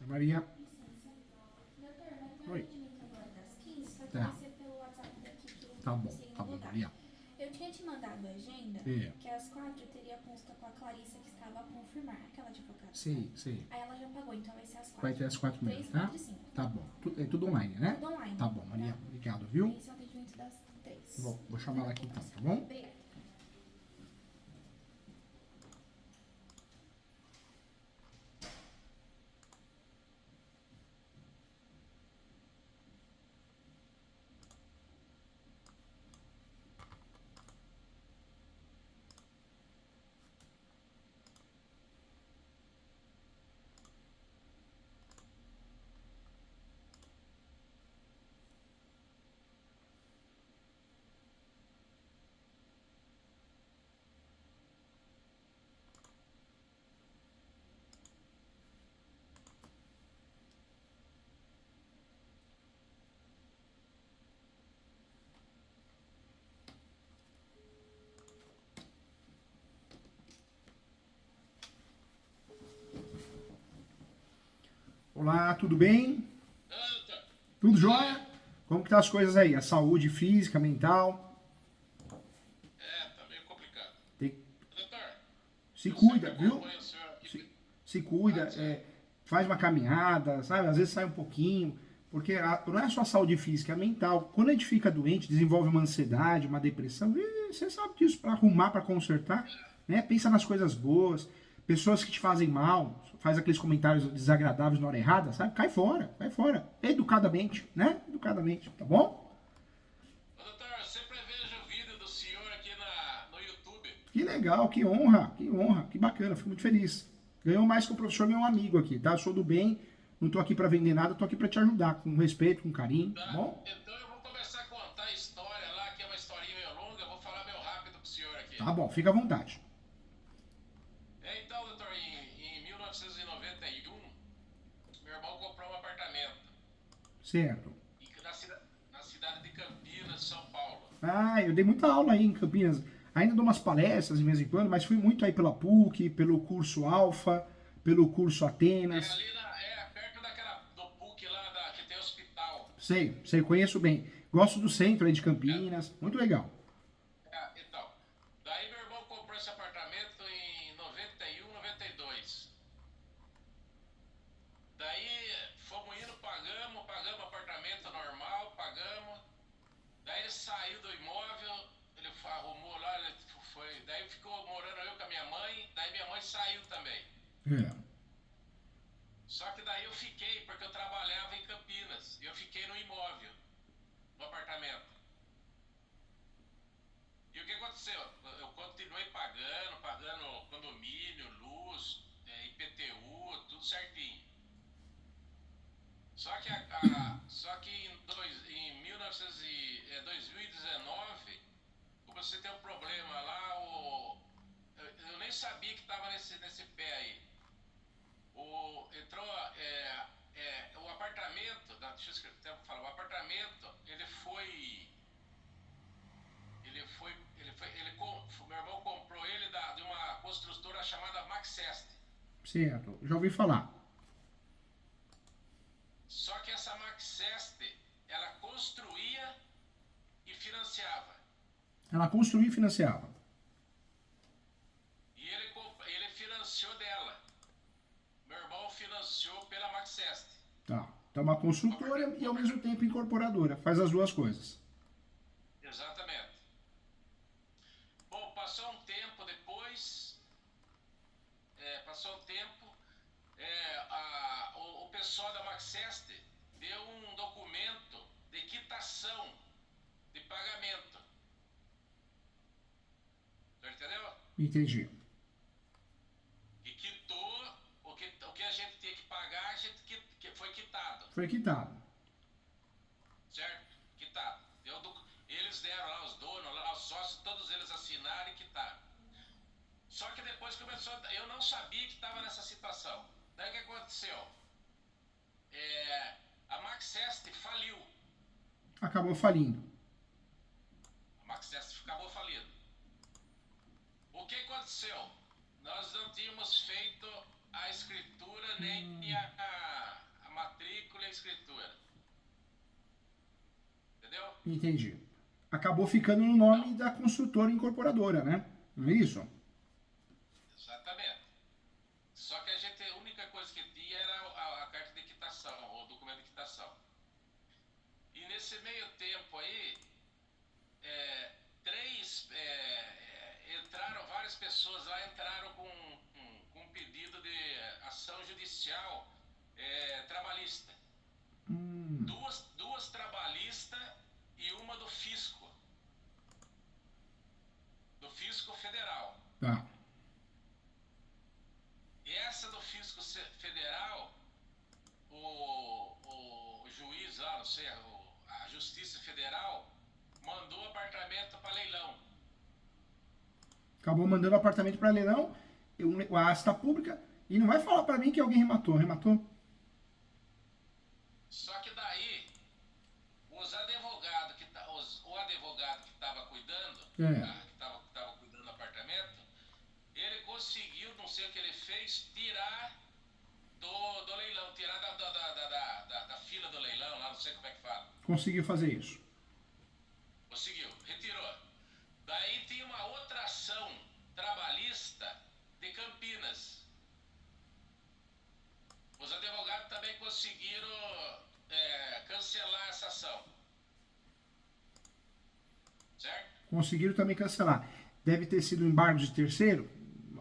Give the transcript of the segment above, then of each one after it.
Maria. Licença. Doutor, vai ter um Oi. atendimento agora das 15, só que Tá. vai ser pelo WhatsApp daqui que eu Tá não bom, consigo mudar. Maria. Eu tinha te mandado a agenda, É. que às 4 eu teria consulta com a Clarissa que estava a confirmar, aquela advogada. Sei, sei. Aí ela já pagou, então vai ser às 4. Vai ter às 4 3, mesmo, tá? 4 e 5. Tá bom. É tudo online, né? Tudo online. Tá bom, Maria. Tá? Obrigado, viu? Esse é o atendimento das 3. Vou chamar ela aqui então, tá bom? Obrigada. Olá, tudo bem? Tudo jóia? Como que tá as coisas aí? A saúde física, mental? Tá meio complicado. Tem- Doutor, Se eu cuida, sempre viu? acompanho o senhor aqui. Se cuida, faz uma caminhada, sabe? Às vezes sai um pouquinho, porque não é só a saúde física, é mental. Quando a gente fica doente, desenvolve uma ansiedade, uma depressão, você sabe disso, para arrumar, para consertar, né? Pensa nas coisas boas, pessoas que te fazem mal, faz aqueles comentários desagradáveis na hora errada, sabe? Cai fora, educadamente, né? Educadamente, tá bom? Ô, doutor, eu sempre vejo o vídeo do senhor aqui no YouTube. Que legal, que honra, que bacana, fico muito feliz. Ganhou mais que o professor, meu amigo aqui, tá? Sou do bem, não tô aqui para vender nada, tô aqui para te ajudar, com respeito, com carinho, tá bom? Então eu vou começar a contar a história lá, que é uma historinha meio longa, eu vou falar meio rápido pro senhor aqui. Tá bom, fica à vontade. Então, doutor, em 1991, meu irmão comprou um apartamento Certo. na cidade de Campinas, São Paulo. Ah, eu dei muita aula aí em Campinas. Ainda dou umas palestras de vez em quando, mas fui muito aí pela PUC, pelo curso Alfa, pelo curso É Atenas. ali perto do PUC lá, que tem hospital. Sei, conheço bem. Gosto do centro aí de Campinas, muito legal. Então, daí meu irmão comprou esse apartamento em 91, 92. Daí fomos indo, pagamos apartamento normal, pagamos. Daí ele saiu do imóvel, ele arrumou lá, ele foi. Daí ficou morando eu com a minha mãe, daí minha mãe saiu também. É. Só que daí eu fiquei, porque eu trabalhava em Campinas, e eu fiquei no imóvel, no apartamento. E o que aconteceu? Eu continuei pagando condomínio, luz, IPTU, tudo certinho. Só que, em 2019, comecei a ter um problema lá, eu nem sabia que estava nesse pé aí. Entrou o apartamento, deixa eu escrever, falar, o apartamento, meu irmão comprou ele de uma construtora chamada Maxest. Certo, já ouvi falar. Só que essa Maxest, ela construía e financiava. Ela construiu e financiava. E ele financiou dela. Meu irmão financiou pela Maxest. Tá. Então uma construtora e ao mesmo tempo incorporadora. Faz as duas coisas. Exatamente. Bom, passou um tempo depois, o pessoal da Maxest deu um documento de quitação de pagamento. Você entendeu? Entendi. E quitou o que a gente tinha que pagar, que foi quitado. Foi quitado. Certo? Quitado. Eles deram lá, os donos, lá, os sócios, todos eles assinaram e quitaram. Só que depois começou, eu não sabia que estava nessa situação. Daí o que aconteceu? A Maxest faliu. Acabou falindo. A Maxest acabou falindo. O que aconteceu? Nós não tínhamos feito a escritura nem escritura. Entendeu? Entendi. Acabou ficando no nome da construtora incorporadora, né? Não é isso? Exatamente. Só que a única coisa que tinha era a carta de quitação, o documento de quitação. E nesse meio tempo aí, entraram várias pessoas lá, entraram com um pedido de ação judicial trabalhista. Duas trabalhistas e uma do fisco federal. Tá. E essa do fisco federal, o juiz lá, não sei, a Justiça Federal mandou o apartamento para leilão. Acabou mandando o apartamento para leilão, a asta pública, e não vai falar para mim que alguém rematou. Rematou? Só que daí, o advogado que estava cuidando, que estava cuidando do apartamento, ele conseguiu, não sei o que ele fez, tirar do leilão, tirar da fila do leilão, lá não sei como é que fala. Conseguiu fazer isso. Conseguiu, retirou. Daí tinha uma outra ação trabalhista de Campinas. Os advogados também conseguiram cancelar essa ação. Certo? Conseguiram também cancelar. Deve ter sido um embargo de terceiro?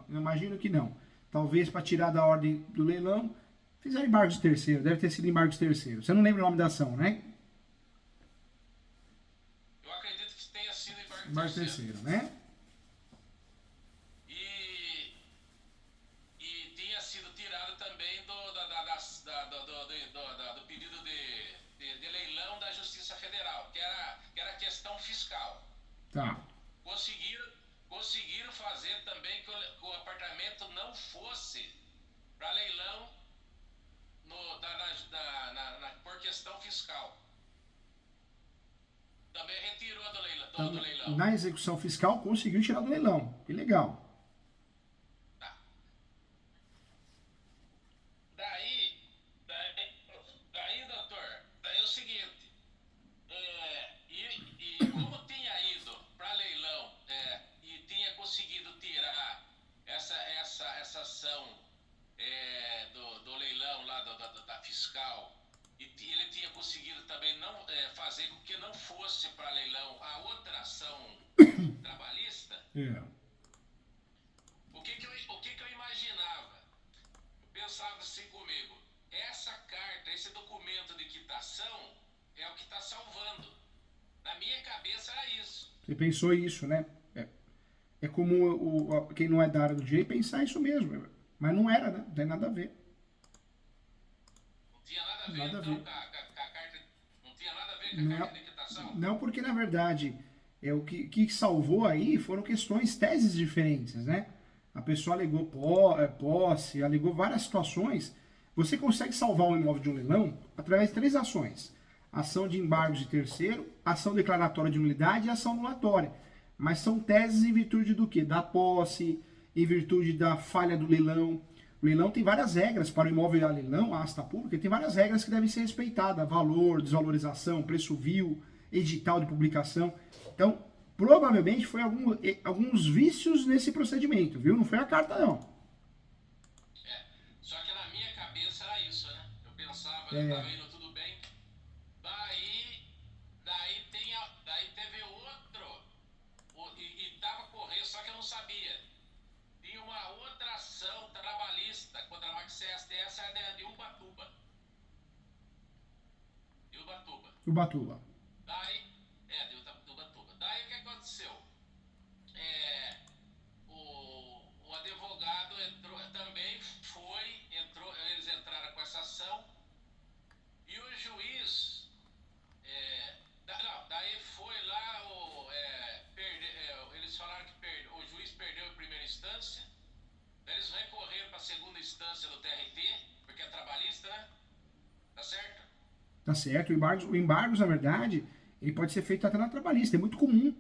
Eu imagino que não. Talvez para tirar da ordem do leilão, fizeram embargo de terceiro. Deve ter sido embargo de terceiro. Você não lembra o nome da ação, né? Eu acredito que tenha sido embargo Embargo de de terceiro. terceiro, né? E tinha sido tirado também do pedido de leilão da Justiça Federal, que era questão fiscal. Tá. Conseguiram fazer também que o apartamento não fosse para leilão por questão fiscal. Também retirou do leilão. Na execução fiscal, conseguiu tirar do leilão. Que legal. Tá. Daí, doutor, daí é o seguinte, e como tinha ido para leilão e tinha conseguido tirar essa ação do leilão lá da fiscal, e ele tinha conseguido também não fazer com que não fosse para leilão a outra ação trabalhista, o que eu imaginava? Eu pensava assim comigo, essa carta, esse documento de quitação é o que está salvando. Na minha cabeça era isso. Você pensou isso, né? É como quem não é da área do direito pensar isso mesmo. Mas não era, né? Não tem nada a ver. Não tinha nada a ver, Nada a então, ver. com a carta. Não tinha nada a ver com a carta de quitação? Não, porque na verdade o que salvou aí foram teses diferentes, né? A pessoa alegou posse, alegou várias situações. Você consegue salvar um imóvel de um leilão através de 3 ações: ação de embargo de terceiro, ação declaratória de nulidade e ação anulatória. Mas são teses em virtude do quê? Da posse, em virtude da falha do leilão. O leilão tem várias regras para o imóvel a leilão, a asta pública, tem várias regras que devem ser respeitadas: valor, desvalorização, preço vil, edital de publicação. Então, provavelmente foi alguns vícios nesse procedimento, viu? Não foi a carta, não. Só que na minha cabeça era isso, né? Eu pensava, eu estava indo tudo bem. Daí teve outro, e estava correndo, só que eu não sabia. Tinha uma outra ação trabalhista contra a Maxest, essa é de Ubatuba. Ubatuba. Daí, de Ubatuba. Daí o que aconteceu? O advogado também eles entraram com essa ação, e o juiz, daí foi lá, eles falaram que o juiz perdeu a primeira instância, daí eles recorreram para a segunda instância do TRT, porque é trabalhista, né? Tá certo? Tá certo. O embargo, na verdade, ele pode ser feito até na trabalhista. É muito comum.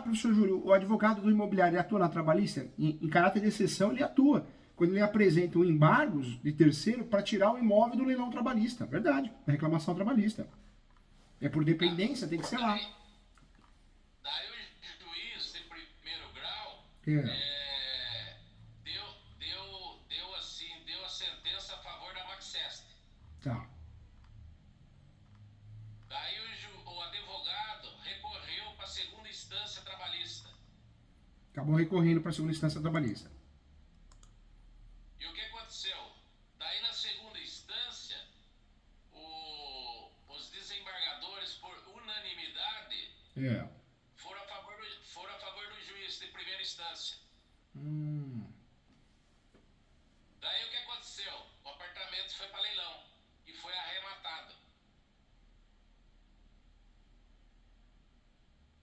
Professor Júlio, o advogado do imobiliário atua na trabalhista? Em caráter de exceção, ele atua. quando ele apresenta o embargos de terceiro para tirar o imóvel do leilão trabalhista. Verdade, da reclamação trabalhista. É por dependência, tem que ser lá. Daí o juiz de primeiro grau É. deu a sentença a favor da Maxest. Tá. Daí o advogado recorreu para a segunda instância trabalhista. Acabou recorrendo para a segunda instância trabalhista. E o que aconteceu? Daí na segunda instância, os desembargadores, por unanimidade, É. foram a favor do juiz de primeira instância. Daí o que aconteceu? O apartamento foi para leilão e foi arrematado.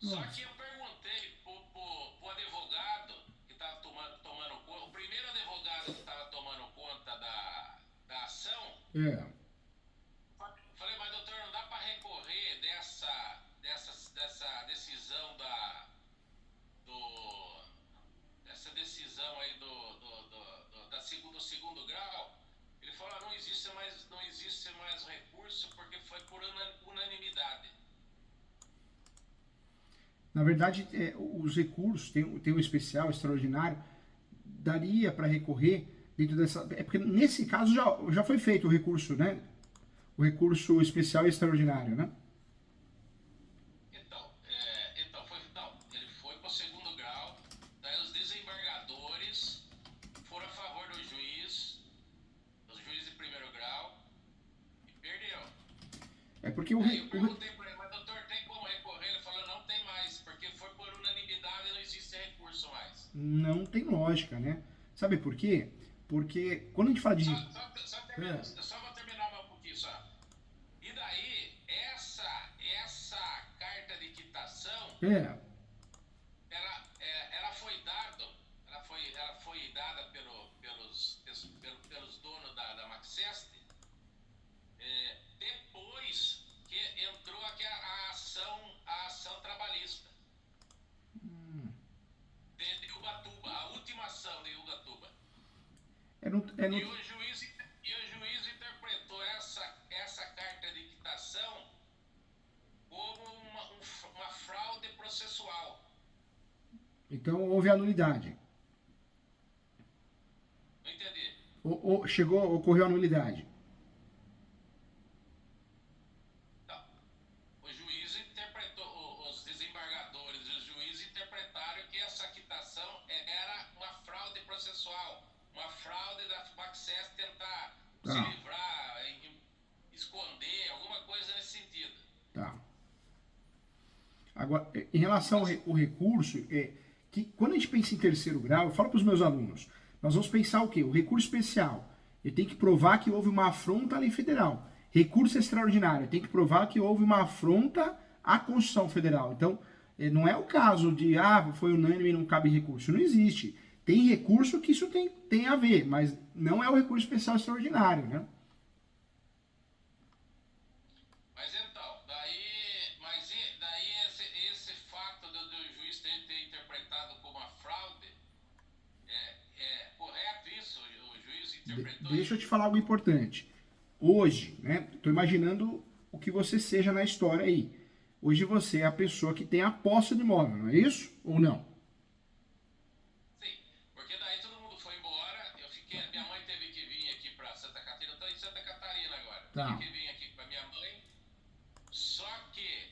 Só que eu perguntei pro advogado que estava tomando conta, o primeiro advogado que estava tomando conta da ação, É. falei, mas doutor, não dá para recorrer dessa decisão dessa decisão aí do segundo grau? Ele falou, não existe mais recurso porque foi por unanimidade. Na verdade, os recursos, tem um especial, extraordinário, daria para recorrer dentro dessa... É porque nesse caso já foi feito o recurso, né? O recurso especial e extraordinário, né? Ele foi para o segundo grau, daí os desembargadores foram a favor do juiz de primeiro grau, e perdeu. É porque Aí eu perguntei para ele, mas doutor, tem como recorrer? Ele falou, não tem mais, porque foi por unanimidade e não existe recurso mais. não tem lógica, né? Sabe por quê? Porque quando a gente fala de... Só vou terminar um pouquinho só. E daí, essa carta de quitação, ela foi dada pelos donos da Maxest, depois que entrou aqui a ação trabalhista de Ubatuba, a última ação de Ubatuba. E o juiz interpretou essa carta de quitação como uma fraude processual. Então houve anulidade. Não entendi. Ocorreu anulidade. Não. O juiz interpretou, os desembargadores e os juízes interpretaram que essa quitação era uma fraude processual. Uma fraude da Maxest tentar se livrar, esconder, alguma coisa nesse sentido. Tá. Agora, em relação ao recurso, que quando a gente pensa em terceiro grau, eu falo para os meus alunos, nós vamos pensar o quê? O recurso especial. Eu tenho que provar que houve uma afronta à lei federal. Recurso extraordinário. Eu tenho que provar que houve uma afronta à Constituição Federal. Então, não é o caso de, foi unânime e não cabe recurso. Não existe. Tem recurso que isso tem a ver, mas não é o recurso especial extraordinário, né? Mas então, esse fato do juiz ter interpretado como uma fraude, é correto isso? O juiz interpretou? Deixa eu te falar algo importante. Hoje, né? Tô imaginando o que você seja na história aí. Hoje você é a pessoa que tem a posse do imóvel, não é isso? Ou não? Sim, porque daí todo mundo foi embora, minha mãe teve que vir aqui para Santa Catarina, eu tô em Santa Catarina agora, Tá. Teve que vir aqui com a minha mãe, só que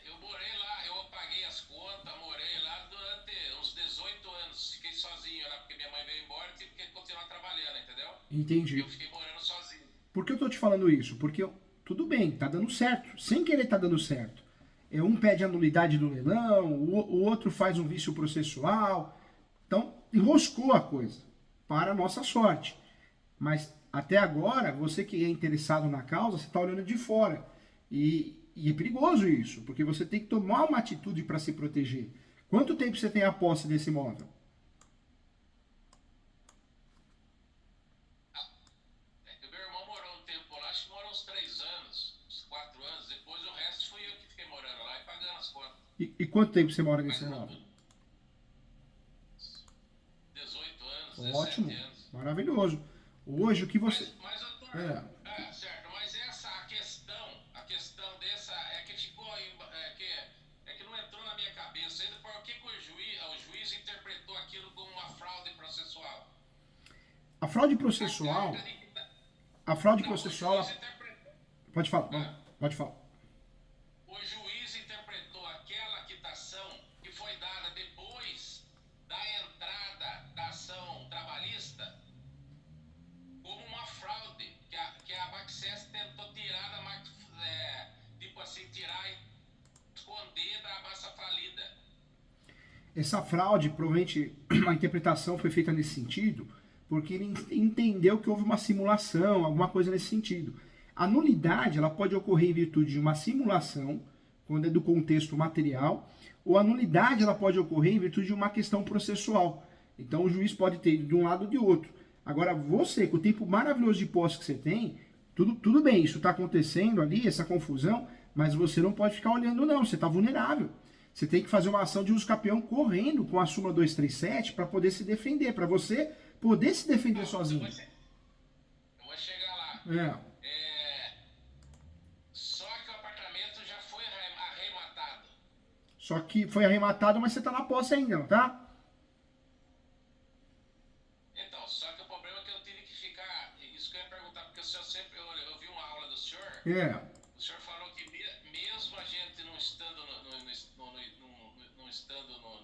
eu morei lá, eu paguei as contas, morei lá durante uns 18 anos, fiquei sozinho lá, porque minha mãe veio embora e tive que continuar trabalhando, entendeu? Entendi. Eu fiquei morando sozinho. Por que eu tô te falando isso? Porque tudo bem, tá dando certo. Sem querer tá dando certo. Um pede anulidade do leilão, o outro faz um vício processual. Então, enroscou a coisa, para a nossa sorte. Mas, até agora, você que é interessado na causa, você está olhando de fora. E é perigoso isso, porque você tem que tomar uma atitude para se proteger. Quanto tempo você tem a posse desse imóvel? Meu irmão morou um tempo lá, acho que morou uns 3 anos, uns 4 anos. Depois o resto fui eu que fiquei morando lá e pagando as contas. E quanto tempo você mora nesse imóvel? 18 anos. Ótimo, 17 anos. maravilhoso. Hoje o que você... Doutor, certo, mas essa a questão dessa, é que ficou, é que não entrou na minha cabeça ainda, por que que o juiz interpretou aquilo como uma fraude processual? A fraude processual... A fraude Não, processual... Pode falar, pode falar. O juiz interpretou aquela quitação que foi dada depois da entrada da ação trabalhista como uma fraude que a Maxess tentou tirar tipo assim, tirar e esconder da massa falida. Essa fraude, provavelmente, a interpretação foi feita nesse sentido, porque ele entendeu que houve uma simulação, alguma coisa nesse sentido. A nulidade, ela pode ocorrer em virtude de uma simulação, quando é do contexto material, ou a nulidade, ela pode ocorrer em virtude de uma questão processual. Então, o juiz pode ter de um lado ou de outro. Agora, você, com o tempo maravilhoso de posse que você tem, tudo bem, isso está acontecendo ali, essa confusão, mas você não pode ficar olhando, não, você está vulnerável. Você tem que fazer uma ação de uso capião correndo com a súmula 237 para poder se defender, para você poder se defender sozinho. Eu vou chegar lá. Só que o apartamento já foi arrematado. Só que foi arrematado, mas você está na posse ainda, não tá? Então, só que o problema é que eu tive que ficar. Isso que eu ia perguntar, porque o senhor sempre. Eu vi uma aula do senhor. O senhor falou que mesmo a gente não estando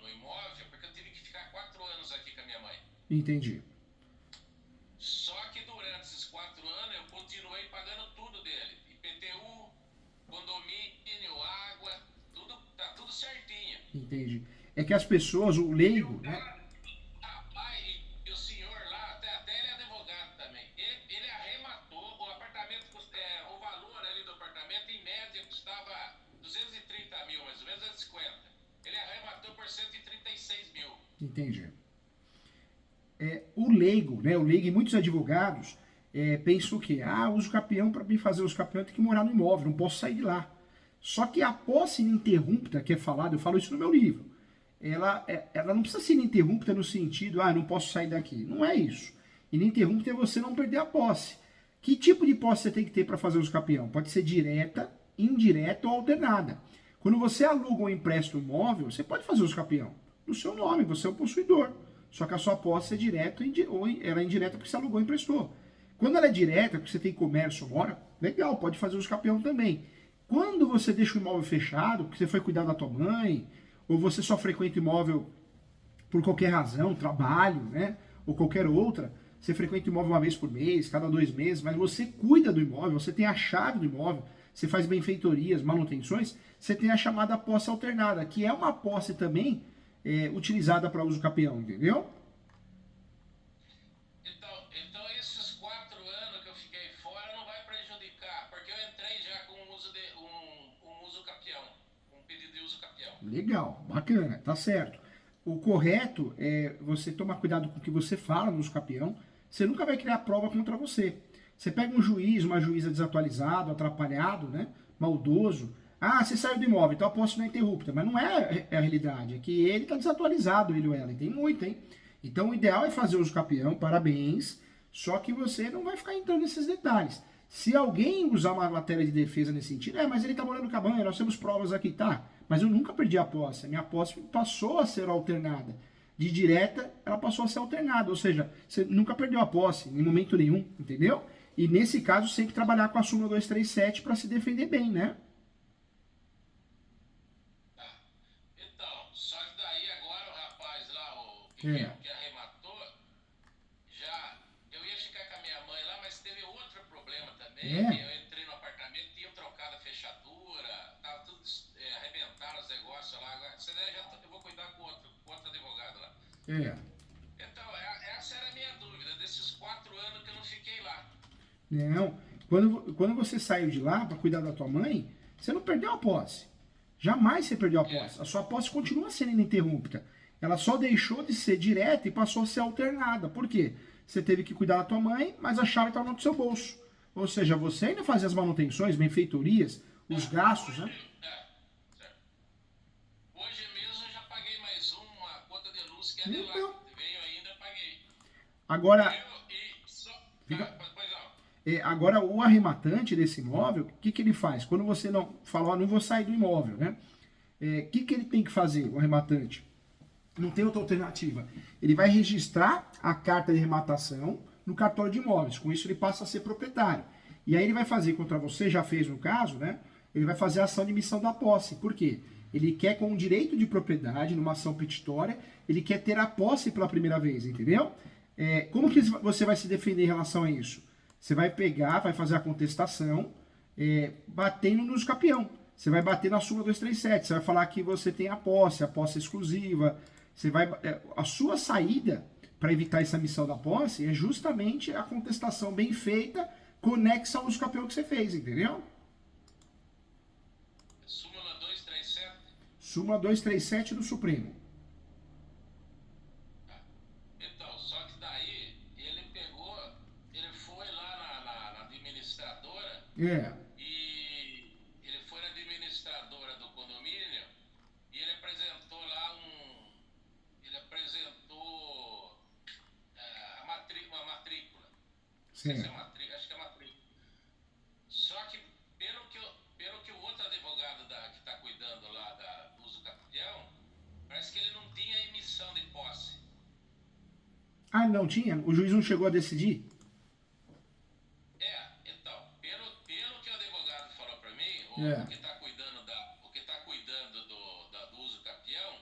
no imóvel, porque eu tive que ficar 4 anos aqui com a minha mãe. Entendi. Só que durante esses 4 anos eu continuei pagando tudo dele. IPTU, condomínio, água, tá tudo certinho. Entendi. É que as pessoas, o leigo, né? Rapaz, e o senhor lá, até ele é advogado também. Ele arrematou o apartamento, o valor ali do apartamento, em média, custava 230 mil, mais ou menos, 250. Ele arrematou por 136 mil. Entendi. O leigo, né? O leigo e muitos advogados pensam que, uso capião, para mim fazer uso capião, tem que morar no imóvel, não posso sair de lá. Só que a posse ininterrupta, que é falado, eu falo isso no meu livro, ela não precisa ser ininterrupta no sentido, não posso sair daqui. Não é isso. Ininterrupta é você não perder a posse. Que tipo de posse você tem que ter para fazer uso capião? Pode ser direta, indireta ou alternada. Quando você aluga ou empresta um imóvel, você pode fazer uso capião. No seu nome, você é o possuidor. Só que a sua posse é direta ou ela é indireta porque você alugou e emprestou. Quando ela é direta, porque você tem comércio ou mora, legal, pode fazer uso capião também. Quando você deixa o imóvel fechado, porque você foi cuidar da tua mãe, ou você só frequenta imóvel por qualquer razão, trabalho, né? Ou qualquer outra, você frequenta imóvel uma vez por mês, cada 2 meses, mas você cuida do imóvel, você tem a chave do imóvel, você faz benfeitorias, manutenções, você tem a chamada posse alternada, que é uma posse também utilizada para uso capião, entendeu? Então esses 4 anos que eu fiquei fora não vai prejudicar, porque eu entrei já com um uso capião, um pedido de uso capião. Legal, bacana, tá certo. O correto é você tomar cuidado com o que você fala no uso capião, você nunca vai criar prova contra você. Você pega um juiz, uma juíza desatualizado, atrapalhado, né, maldoso, você saiu do imóvel, então a posse não é interrupta, mas não é a realidade, é que ele está desatualizado, ele ou ela, e tem muito, hein? Então o ideal é fazer uso capião, parabéns, só que você não vai ficar entrando nesses detalhes. Se alguém usar uma matéria de defesa nesse sentido, mas ele está morando com a banha, nós temos provas aqui, tá? Mas eu nunca perdi a posse, a minha posse passou a ser alternada. De direta, ela passou a ser alternada, ou seja, você nunca perdeu a posse, em momento nenhum, entendeu? E nesse caso, você tem que trabalhar com a súmula 237 para se defender bem, né? Então, só que daí agora o rapaz lá, que arrematou, eu ia ficar com a minha mãe lá, mas teve outro problema também, que eu entrei no apartamento, tinha trocado a fechadura, tava tudo arrebentaram os negócios lá, agora, eu vou cuidar com outro advogado lá. Então, essa era a minha dúvida, desses 4 anos que eu não fiquei lá. Não, quando você saiu de lá para cuidar da tua mãe, você não perdeu a posse. Jamais você perdeu a posse. A sua posse continua sendo ininterrupta. Ela só deixou de ser direta e passou a ser alternada. Por quê? Você teve que cuidar da tua mãe, mas a chave estava no seu bolso. Ou seja, você ainda fazia as manutenções, benfeitorias, os gastos, né? Certo. Hoje mesmo eu já paguei mais uma conta de luz que é de lá. Veio ainda, paguei. Agora, Pois não. agora o arrematante desse imóvel, o que ele faz? Quando você não fala, ó, não vou sair do imóvel, né? O que ele tem que fazer, o arrematante? Não tem outra alternativa. Ele vai registrar a carta de arrematação no cartório de imóveis. Com isso ele passa a ser proprietário. E aí ele vai fazer contra você, já fez no caso, né? Ele vai fazer a ação de missão da posse. Por quê? Ele quer, com o direito de propriedade, numa ação petitória, ele quer ter a posse pela primeira vez, entendeu? Como que você vai se defender em relação a isso? Você vai pegar, vai fazer a contestação, batendo no campeão. Você vai bater na súmula 237, você vai falar que você tem a posse exclusiva. Você vai, a sua saída para evitar essa missão da posse é justamente a contestação bem feita, conexa ao uso campeão que você fez, entendeu? Súmula 237? Súmula 237 do Supremo. Então, só que daí ele foi lá na administradora. E ele foi na administradora do condomínio e ele apresentou lá ele apresentou uma matrícula. Certo. Acho que é matrícula. Só que pelo que o outro advogado que está cuidando lá do uso capião, parece que ele não tinha emissão de posse. Ah, não tinha? O juiz não chegou a decidir? Então, pelo que o advogado falou para mim, o que está cuidando do uso capião,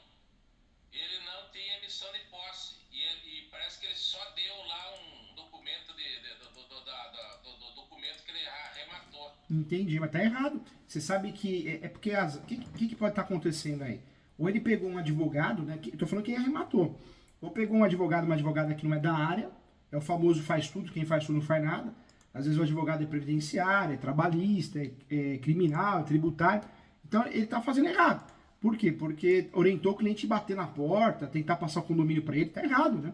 ele não tem emissão de posse. E parece que ele só deu lá um documento do documento que ele arrematou. Entendi, mas tá errado. Você sabe que porque o que pode estar acontecendo aí? Ou ele pegou um advogado, né? Eu tô falando que ele arrematou. Ou pegou um advogado, uma advogada que não é da área, é o famoso faz tudo, quem faz tudo não faz nada. Às vezes o advogado é previdenciário, é trabalhista, é criminal, é tributário. Então ele está fazendo errado. Por quê? Porque orientou o cliente a bater na porta, tentar passar o condomínio para ele, está errado, né?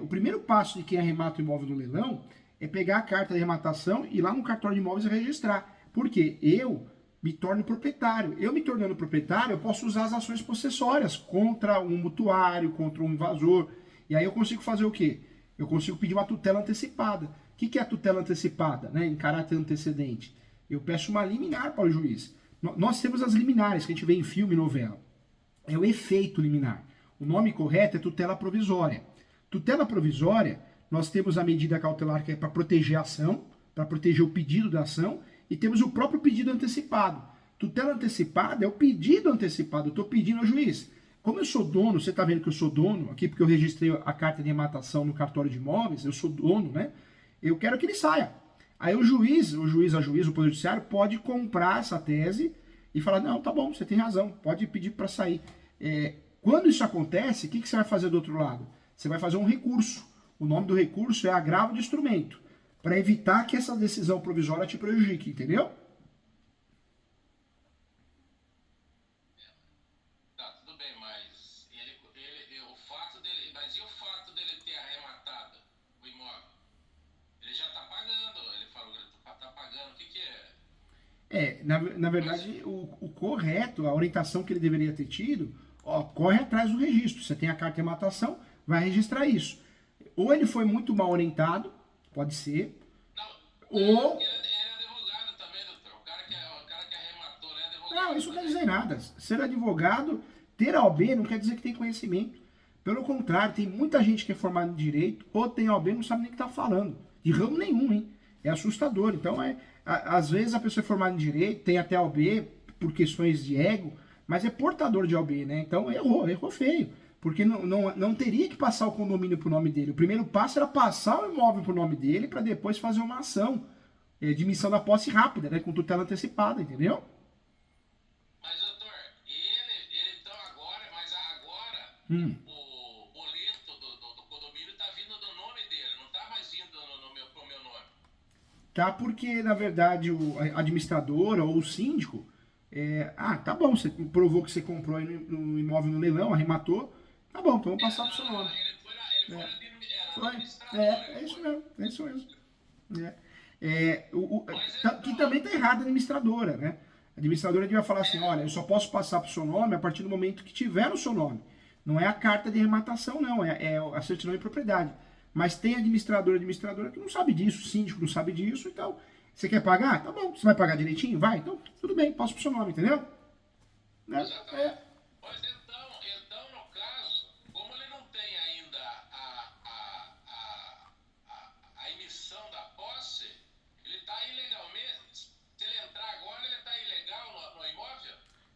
O primeiro passo de quem arremata o imóvel no leilão é pegar a carta de arrematação e ir lá no cartório de imóveis e registrar. Por quê? Eu me torno proprietário. Eu me tornando proprietário, eu posso usar as ações possessórias contra um mutuário, contra um invasor. E aí eu consigo fazer o quê? Eu consigo pedir uma tutela antecipada. O que é a tutela antecipada, né, em caráter antecedente? Eu peço uma liminar para o juiz. Nós temos as liminares que a gente vê em filme e novela. É o efeito liminar. O nome correto é tutela provisória. Tutela provisória, nós temos a medida cautelar que é para proteger a ação, para proteger o pedido da ação, e temos o próprio pedido antecipado. Tutela antecipada é o pedido antecipado. Eu estou pedindo ao juiz. Como eu sou dono, você está vendo que eu sou dono, aqui porque eu registrei a carta de arrematação no cartório de imóveis, eu sou dono, né? Eu quero que ele saia. Aí o juiz, o Poder Judiciário, pode comprar essa tese e falar, não, tá bom, você tem razão, pode pedir para sair. Quando isso acontece, o que você vai fazer do outro lado? Você vai fazer um recurso. O nome do recurso é agravo de instrumento, para evitar que essa decisão provisória te prejudique, entendeu? Tá, tudo bem, mas mas e o fato dele ter arrematado o imóvel? Ele já está pagando, ele falou que ele está pagando, o que é? Na verdade, o correto, a orientação que ele deveria ter tido, corre atrás do registro. Você tem a carta de arrematação, vai registrar isso. Ou ele foi muito mal orientado, pode ser, ou... Ele é advogado também, doutor. O cara que arrematou, ele é advogado. Não, isso não quer dizer nada. Ser advogado, ter OAB, não quer dizer que tem conhecimento. Pelo contrário, tem muita gente que é formada em direito, ou tem OAB e não sabe nem o que está falando. De ramo nenhum, hein? É assustador. Então, às vezes a pessoa é formada em direito, tem até OAB por questões de ego, mas é portador de OAB, né? Então, errou feio. Porque não teria que passar o condomínio para o nome dele. O primeiro passo era passar o imóvel para o nome dele para depois fazer uma ação de missão da posse rápida, né, com tutela antecipada, entendeu? Mas, doutor, então agora, o boleto do condomínio está vindo do nome dele, não está mais vindo pro meu nome. Tá, porque, na verdade, a administradora ou o síndico, tá bom, você provou que você comprou aí no imóvel no leilão, arrematou, tá bom, então vamos passar pro seu nome. Ele foi na administradora. É isso mesmo. Que também tá errado a administradora, né? A administradora devia falar assim, olha, eu só posso passar pro seu nome a partir do momento que tiver no seu nome. Não é a carta de arrematação, não, é a certidão de propriedade. Mas tem administradora que não sabe disso, síndico não sabe disso, então, você quer pagar? Tá bom, você vai pagar direitinho? Vai, então tudo bem, passa pro seu nome, entendeu? Né? Exatamente. Pois então, no caso, como ele não tem ainda a emissão da posse, ele está ilegalmente. Se ele entrar agora, ele está ilegal no imóvel?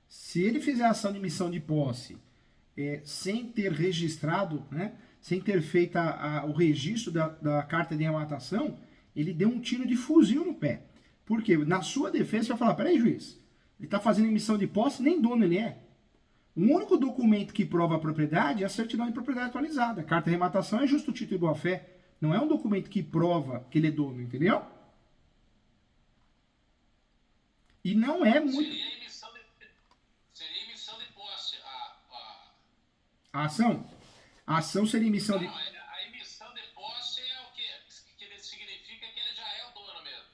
Se ele fizer ação de emissão de posse sem ter registrado, né, sem ter feito o registro da carta de arrematação, ele deu um tiro de fuzil no pé. Por quê? Na sua defesa, você vai falar, peraí, juiz, ele está fazendo emissão de posse, nem dono ele é. O único documento que prova a propriedade é a certidão de propriedade atualizada. A carta de arrematação é justo título e boa-fé. Não é um documento que prova que ele é dono, entendeu? E não é muito... Seria emissão de posse A ação? A ação seria emissão de... Não, a emissão de posse é o quê? Que significa que ele já é o dono mesmo.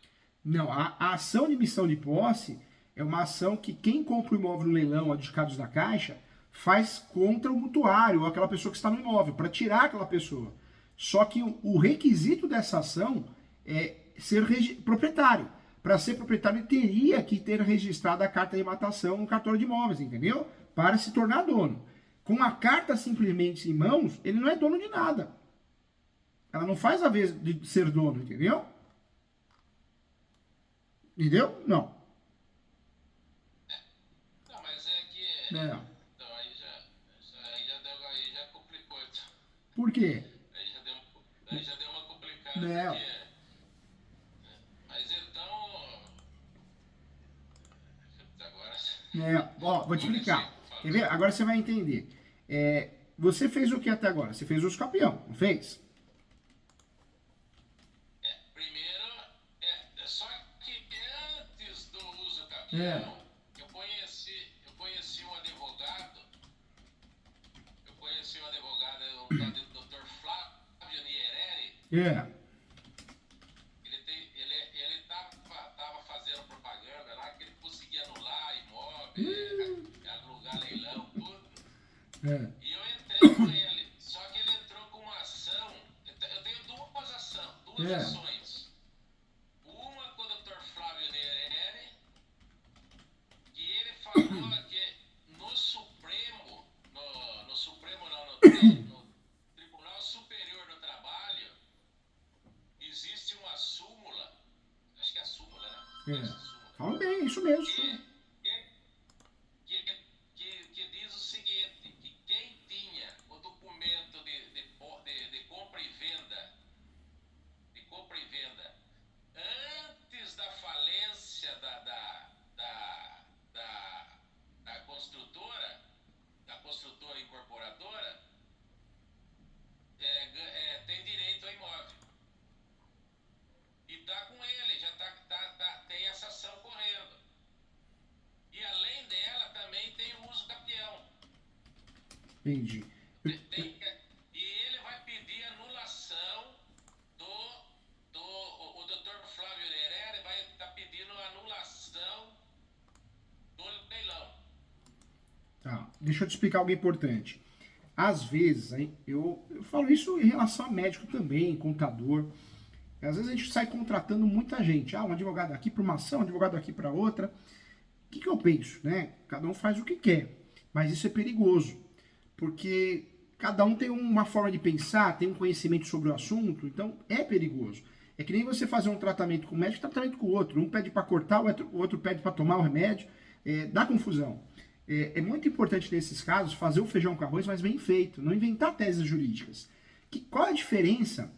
Não, a ação de emissão de posse é uma ação que quem compra o imóvel no leilão adjudicados da Caixa faz contra o mutuário ou aquela pessoa que está no imóvel, para tirar aquela pessoa. Só que o requisito dessa ação é ser proprietário. Para ser proprietário, ele teria que ter registrado a carta de arrematação no cartório de imóveis, entendeu? Para se tornar dono. Com a carta simplesmente em mãos, ele não é dono de nada. Ela não faz a vez de ser dono, entendeu? Entendeu? Não. Não, mas é que... É. Então, aí já complicou. Então. Por quê? Aí já deu uma complicada. Não. Porque, mas então... Agora... Ó, vou te explicar. Quer ver? Agora você vai entender. Você fez o que até agora? Você fez uso capião, não fez? Primeiro, só que antes do uso capião, eu conheci um advogado, o tal de Dr. Flávio Niereri. Ele tava fazendo propaganda lá, que ele conseguia anular imóvel, alugar leilão, tudo. E eu entrei com ele, só que ele entrou com uma ação. Eu tenho duas ações. Uma com o Dr. Flávio Niereri, que ele falou que no Supremo, no Tribunal Superior do Trabalho, existe uma súmula, acho que é a súmula, né? Fala bem, isso mesmo. Que diz o seguinte, que quem tinha o documento de compra e venda antes da falência da construtora incorporadora, tem direito ao imóvel. E tá com ele, já tem essa ação correndo. E além dela, também tem o uso capião. Entendi. E ele vai pedir anulação o Dr. Flávio Niereri vai estar pedindo anulação do leilão. Tá, deixa eu te explicar algo importante. Às vezes, eu falo isso em relação a médico também, contador. Às vezes a gente sai contratando muita gente. Um advogado aqui para uma ação, um advogado aqui para outra. O que eu penso, né? Cada um faz o que quer. Mas isso é perigoso. Porque cada um tem uma forma de pensar, tem um conhecimento sobre o assunto. Então é perigoso. É que nem você fazer um tratamento com um médico e tratamento com o outro. Um pede para cortar, o outro pede para tomar o remédio. Dá confusão. É muito importante nesses casos fazer o feijão com arroz, mas bem feito. Não inventar teses jurídicas. Qual a diferença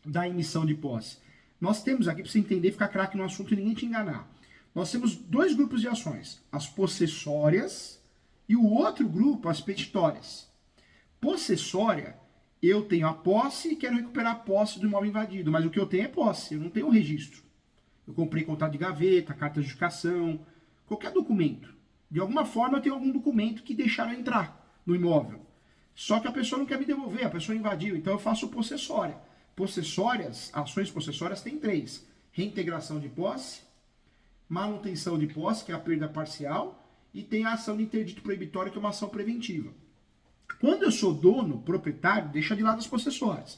da emissão de posse? Nós temos aqui, para você entender, ficar craque no assunto e ninguém te enganar. Nós temos dois grupos de ações. As possessórias e o outro grupo, as petitórias. Possessória, eu tenho a posse e quero recuperar a posse do imóvel invadido. Mas o que eu tenho é posse, eu não tenho um registro. Eu comprei contrato de gaveta, carta de adjudicação, qualquer documento. De alguma forma eu tenho algum documento que deixaram entrar no imóvel. Só que a pessoa não quer me devolver, a pessoa invadiu. Então eu faço possessória. Possessórias, ações possessórias tem 3. Reintegração de posse, manutenção de posse, que é a perda parcial, e tem a ação de interdito proibitório, que é uma ação preventiva. Quando eu sou dono, proprietário, deixa de lado as possessórias.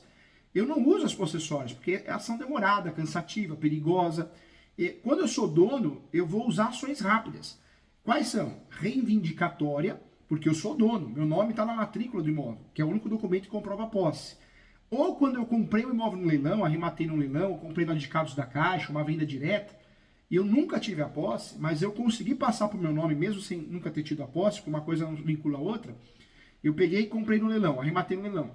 Eu não uso as possessórias, porque é ação demorada, cansativa, perigosa. E quando eu sou dono, eu vou usar ações rápidas. Quais são? Reivindicatória, porque eu sou dono, meu nome está na matrícula do imóvel, que é o único documento que comprova a posse. Ou quando eu comprei o imóvel no leilão, arrematei no leilão, comprei no Adicados da Caixa, uma venda direta, e eu nunca tive a posse, mas eu consegui passar para o meu nome, mesmo sem nunca ter tido a posse, porque uma coisa não vincula a outra, eu peguei e comprei no leilão, arrematei no leilão,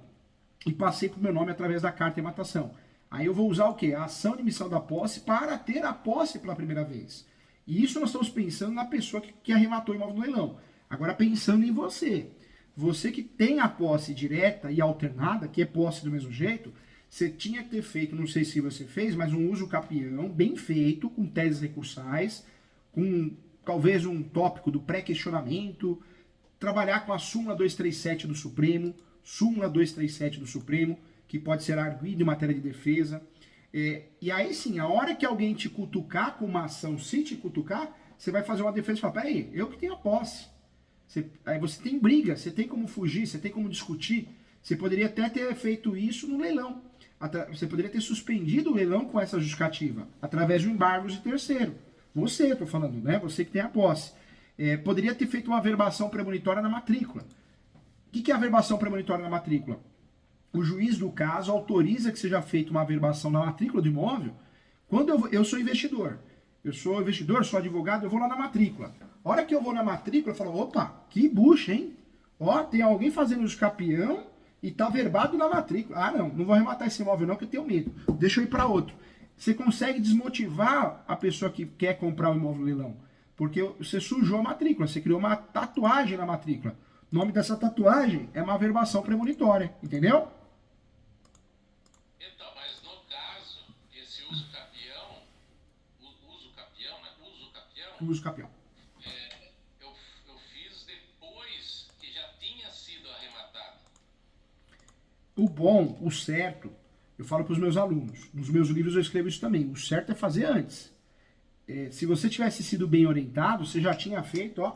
e passei para o meu nome através da carta de arrematação. Aí eu vou usar o quê? A ação de emissão da posse para ter a posse pela primeira vez. E isso nós estamos pensando na pessoa que arrematou o imóvel no leilão. Agora pensando em você. Você que tem a posse direta e alternada, que é posse do mesmo jeito, você tinha que ter feito, não sei se você fez, mas um uso capião bem feito, com teses recursais, com talvez um tópico do pré-questionamento, trabalhar com a súmula 237 do Supremo, que pode ser arguído em matéria de defesa. E aí sim, a hora que alguém te cutucar com uma ação, se te cutucar, você vai fazer uma defesa e falar, peraí, eu que tenho a posse. Aí você tem briga, você tem como fugir, você tem como discutir. Você poderia até ter feito isso no leilão. Você poderia ter suspendido o leilão com essa justificativa, através de um embargo de terceiro. Você, estou falando, né? Você que tem a posse. Poderia ter feito uma averbação premonitória na matrícula. O que é a averbação premonitória na matrícula? O juiz do caso autoriza que seja feita uma averbação na matrícula do imóvel. Quando eu sou investidor, sou advogado, eu vou lá na matrícula. A hora que eu vou na matrícula, eu falo, opa, que bucha, hein? Ó, tem alguém fazendo os capião e tá verbado na matrícula. Ah, não vou arrematar esse imóvel não, que eu tenho medo. Deixa eu ir para outro. Você consegue desmotivar a pessoa que quer comprar o imóvel no leilão. Porque você sujou a matrícula, você criou uma tatuagem na matrícula. O nome dessa tatuagem é uma averbação premonitória, entendeu? Então, mas no caso, esse uso capião, Uso capião. Eu fiz depois que já tinha sido arrematado. O bom, o certo, eu falo para os meus alunos, nos meus livros eu escrevo isso também, o certo é fazer antes. Se você tivesse sido bem orientado, você já tinha feito, ó.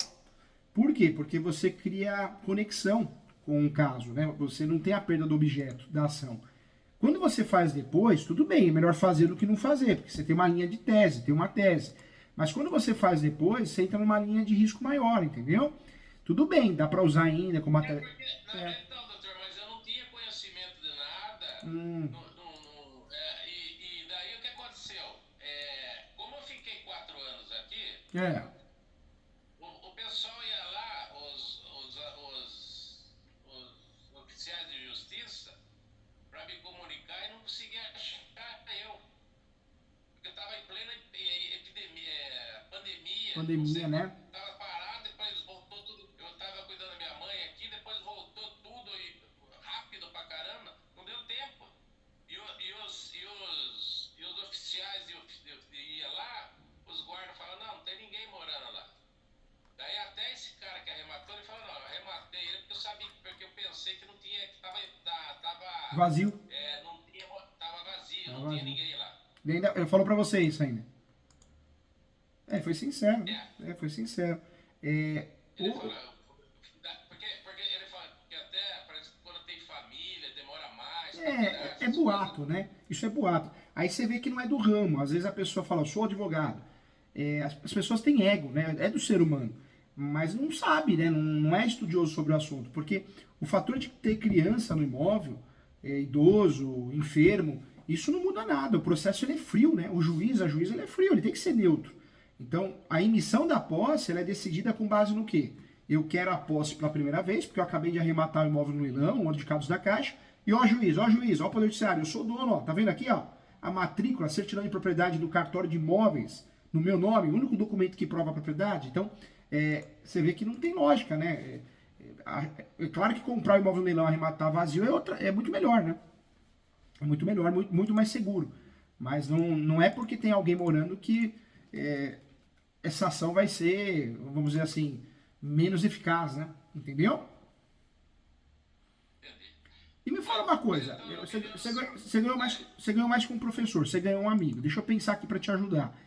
Por quê? Porque você cria conexão com o caso, né? Você não tem a perda do objeto, da ação. Quando você faz depois, tudo bem, é melhor fazer do que não fazer, porque você tem uma linha de tese, tem uma tese. Mas quando você faz depois, você entra numa linha de risco maior, entendeu? Tudo bem, dá para usar ainda como matéria. Então, doutor, mas eu não tinha conhecimento de nada. E daí o que aconteceu? Como eu fiquei 4 anos aqui, o pessoal ia lá, os oficiais de justiça, para me comunicar e não conseguia achar eu. Porque eu estava em plena Pandemia, né? Estava parado, depois voltou tudo. Eu estava cuidando da minha mãe aqui, depois voltou tudo e rápido pra caramba. Não deu tempo. E os oficiais iam lá, os guardas falaram, não tem ninguém morando lá. Daí até esse cara que arrematou, ele falou, não, eu arrematei ele porque eu pensei que não tinha, que tava vazio. Tava vazio, não tinha ninguém lá. Ele falou pra você isso ainda. Foi sincero. Foi sincero. Ele falou, porque ele fala que até parece que quando tem família demora mais. É boato, né? Isso é boato. Aí você vê que não é do ramo. Às vezes a pessoa fala, eu sou advogado. As pessoas têm ego, né? É do ser humano. Mas não sabe, né? Não é estudioso sobre o assunto. Porque o fator de ter criança no imóvel, idoso, enfermo, isso não muda nada. O processo ele é frio, né? A juíza ele é frio, ele tem que ser neutro. Então, a emissão da posse ela é decidida com base no quê? Eu quero a posse pela primeira vez, porque eu acabei de arrematar o imóvel no leilão, o Adicados da Caixa, e ó juiz, ó Poder Judiciário, eu sou dono, ó, tá vendo aqui, ó? A matrícula, a certidão de propriedade do cartório de imóveis, no meu nome, o único documento que prova a propriedade. Então, você vê que não tem lógica, né? É claro que comprar o imóvel no leilão e arrematar vazio é muito melhor, né? É muito melhor, muito mais seguro. Mas não é porque tem alguém morando que essa ação vai ser, vamos dizer assim, menos eficaz, né? Entendeu? E me fala uma coisa, você ganhou mais com um professor, você ganhou um amigo, deixa eu pensar aqui para te ajudar.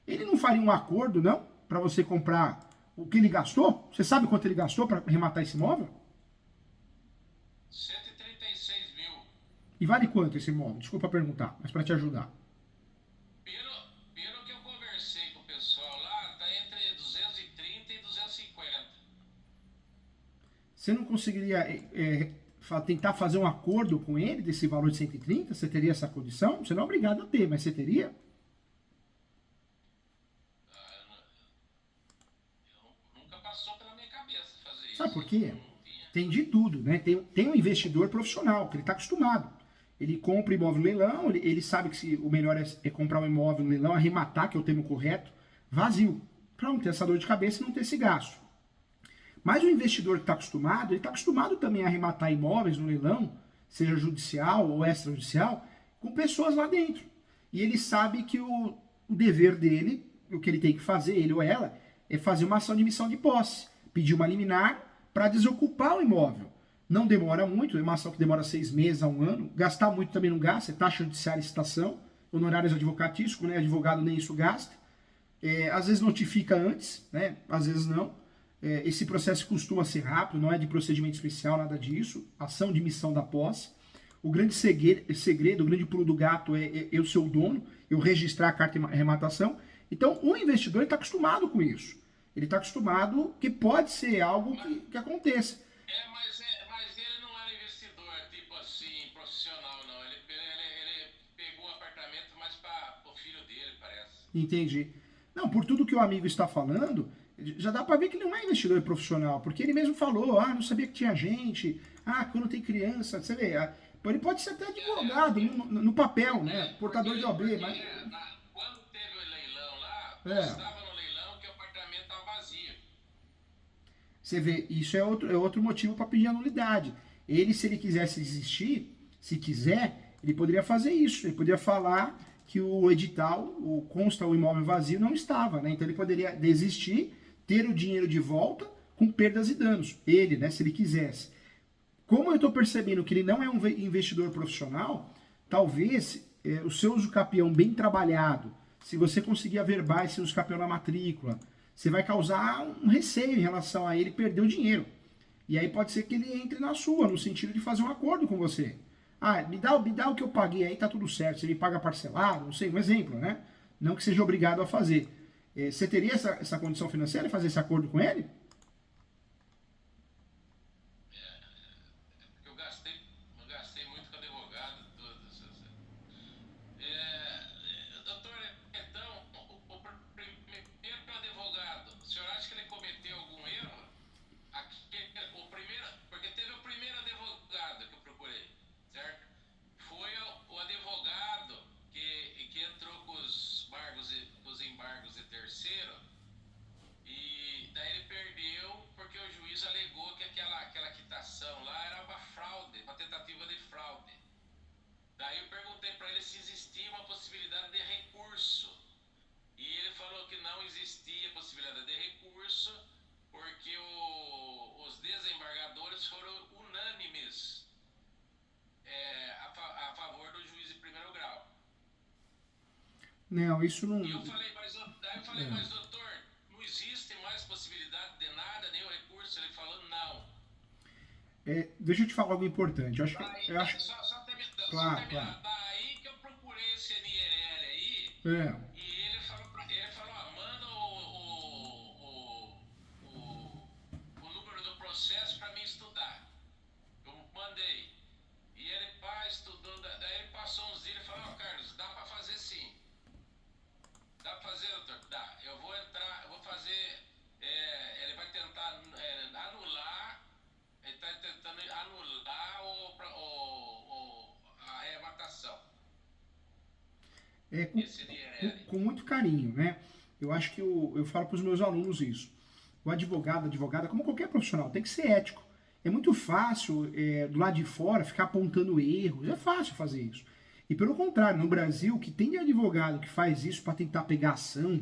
Ele não faria um acordo, não? Para você comprar o que ele gastou? Você sabe quanto ele gastou para arrematar esse imóvel? 136 mil. E vale quanto esse imóvel? Desculpa perguntar, mas para te ajudar. Pelo que eu conversei com o pessoal lá, tá entre 230 e 250. Você não conseguiria tentar fazer um acordo com ele desse valor de 130? Você teria essa condição? Você não é obrigado a ter, mas você teria? Nunca passou pela minha cabeça fazer isso. Sabe por quê? Não tinha. Tem de tudo, né? Tem um investidor profissional, que ele está acostumado. Ele compra imóvel no leilão, ele sabe que o melhor é comprar um imóvel no leilão, arrematar, que é o termo correto, vazio, para não ter essa dor de cabeça e não ter esse gasto. Mas o investidor que está acostumado, ele está acostumado também a arrematar imóveis no leilão, seja judicial ou extrajudicial, com pessoas lá dentro. E ele sabe que o dever dele, o que ele tem que fazer, ele ou ela, é fazer uma ação de missão de posse, pedir uma liminar para desocupar o imóvel. Não demora muito, é uma ação que demora 6 meses a 1 ano. Gastar muito também não gasta, é taxa judiciária e licitação, honorários advocatícios, né? Advogado nem isso gasta. Às vezes notifica antes, né? Às vezes não. Esse processo costuma ser rápido, não é de procedimento especial, nada disso. Ação de missão da posse. O grande segredo, o grande pulo do gato é eu ser o dono, eu registrar a carta de arrematação. Então, o investidor está acostumado com isso. Ele está acostumado que pode ser algo que aconteça. Mas ele não era investidor, tipo assim, profissional, não. Ele pegou o apartamento mais para o filho dele, parece. Entendi. Não, por tudo que o amigo está falando, já dá para ver que ele não é investidor profissional, porque ele mesmo falou, não sabia que tinha gente, quando tem criança, você vê, ele pode ser até advogado no papel, né, portador de OB, mas... Quando teve o leilão lá, estava no leilão que o apartamento estava vazio. Você vê, isso é outro motivo para pedir a nulidade. Ele, se ele quisesse desistir, se quiser, ele poderia fazer isso. Ele poderia falar que o edital, consta o imóvel vazio, não estava, né? Então ele poderia desistir, ter o dinheiro de volta com perdas e danos. Ele, né, se ele quisesse. Como eu estou percebendo que ele não é um investidor profissional, talvez o seu usucapião bem trabalhado, se você conseguir averbar esse usucapião na matrícula, você vai causar um receio em relação a ele perder o dinheiro. E aí pode ser que ele entre na sua, no sentido de fazer um acordo com você. Me dá o que eu paguei aí, tá tudo certo. Se ele paga parcelado, não sei, um exemplo, né? Não que seja obrigado a fazer. Você teria essa condição financeira de fazer esse acordo com ele? Eu gastei muito com advogado, doutor, então, o primeiro advogado, o senhor acha que ele cometeu algum erro? Porque teve o primeiro advogado que eu procurei, certo? Foi o advogado que entrou com os embargos de terceiro, e daí ele perdeu porque o juiz alegou que aquela quitação lá era uma fraude, uma tentativa de fraude. Daí eu perguntei para ele se existia uma possibilidade de recurso. E ele falou que não existia possibilidade de recurso porque os desembargadores foram unânimes a favor do juiz de primeiro grau. Não, isso não... E eu falei, mas doutor, não existe mais possibilidade de nada, nenhum recurso? Ele falou, não. Deixa eu te falar algo importante. Só terminar. Claro. Daí que eu procurei esse NIRL aí, e ele falou, manda o número do processo para mim estudar. Eu mandei. E ele estudou, daí ele passou uns dias e falou, Carlos, dá para fazer sim. Dá para fazer, doutor? Dá. Eu vou fazer, ele vai tentar anular, ele está tentando anular a arrematação. Com muito carinho, né? Eu acho que eu falo para os meus alunos isso. O advogado, advogada, como qualquer profissional, tem que ser ético. É muito fácil, do lado de fora, ficar apontando erros. É fácil fazer isso. E pelo contrário, no Brasil, que tem de advogado que faz isso para tentar pegar ação,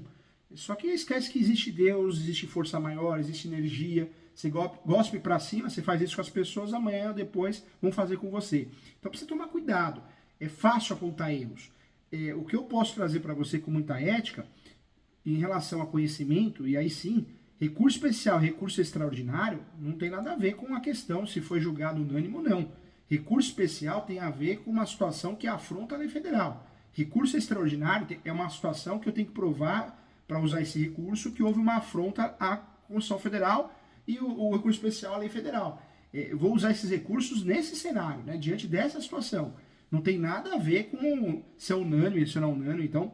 só que esquece que existe Deus, existe força maior, existe energia. Você gospe para cima, você faz isso com as pessoas, amanhã ou depois vão fazer com você. Então precisa tomar cuidado. É fácil apontar erros. O que eu posso trazer para você com muita ética, em relação a conhecimento, e aí sim, recurso especial, recurso extraordinário, não tem nada a ver com a questão se foi julgado unânime ou não. Recurso especial tem a ver com uma situação que afronta a lei federal. Recurso extraordinário é uma situação que eu tenho que provar, para usar esse recurso, que houve uma afronta à Constituição Federal e o recurso especial à lei federal. Eu vou usar esses recursos nesse cenário, né, diante dessa situação. Não tem nada a ver com se é unânime, se não é unânime. Então,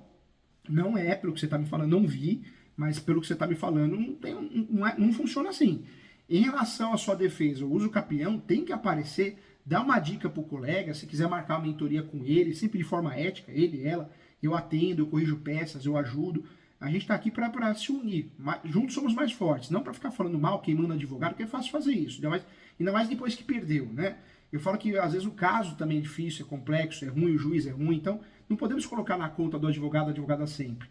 não é pelo que você está me falando, não vi, mas pelo que você está me falando, não funciona assim. Em relação à sua defesa, o uso capião tem que aparecer, dá uma dica para o colega, se quiser marcar uma mentoria com ele, sempre de forma ética, ele, ela, eu atendo, eu corrijo peças, eu ajudo. A gente está aqui para se unir. Juntos somos mais fortes, não para ficar falando mal, queimando advogado, porque é fácil fazer isso, ainda mais depois que perdeu, né? Eu falo que às vezes o caso também é difícil, é complexo, é ruim, o juiz é ruim, então não podemos colocar na conta do advogado, da advogada sempre.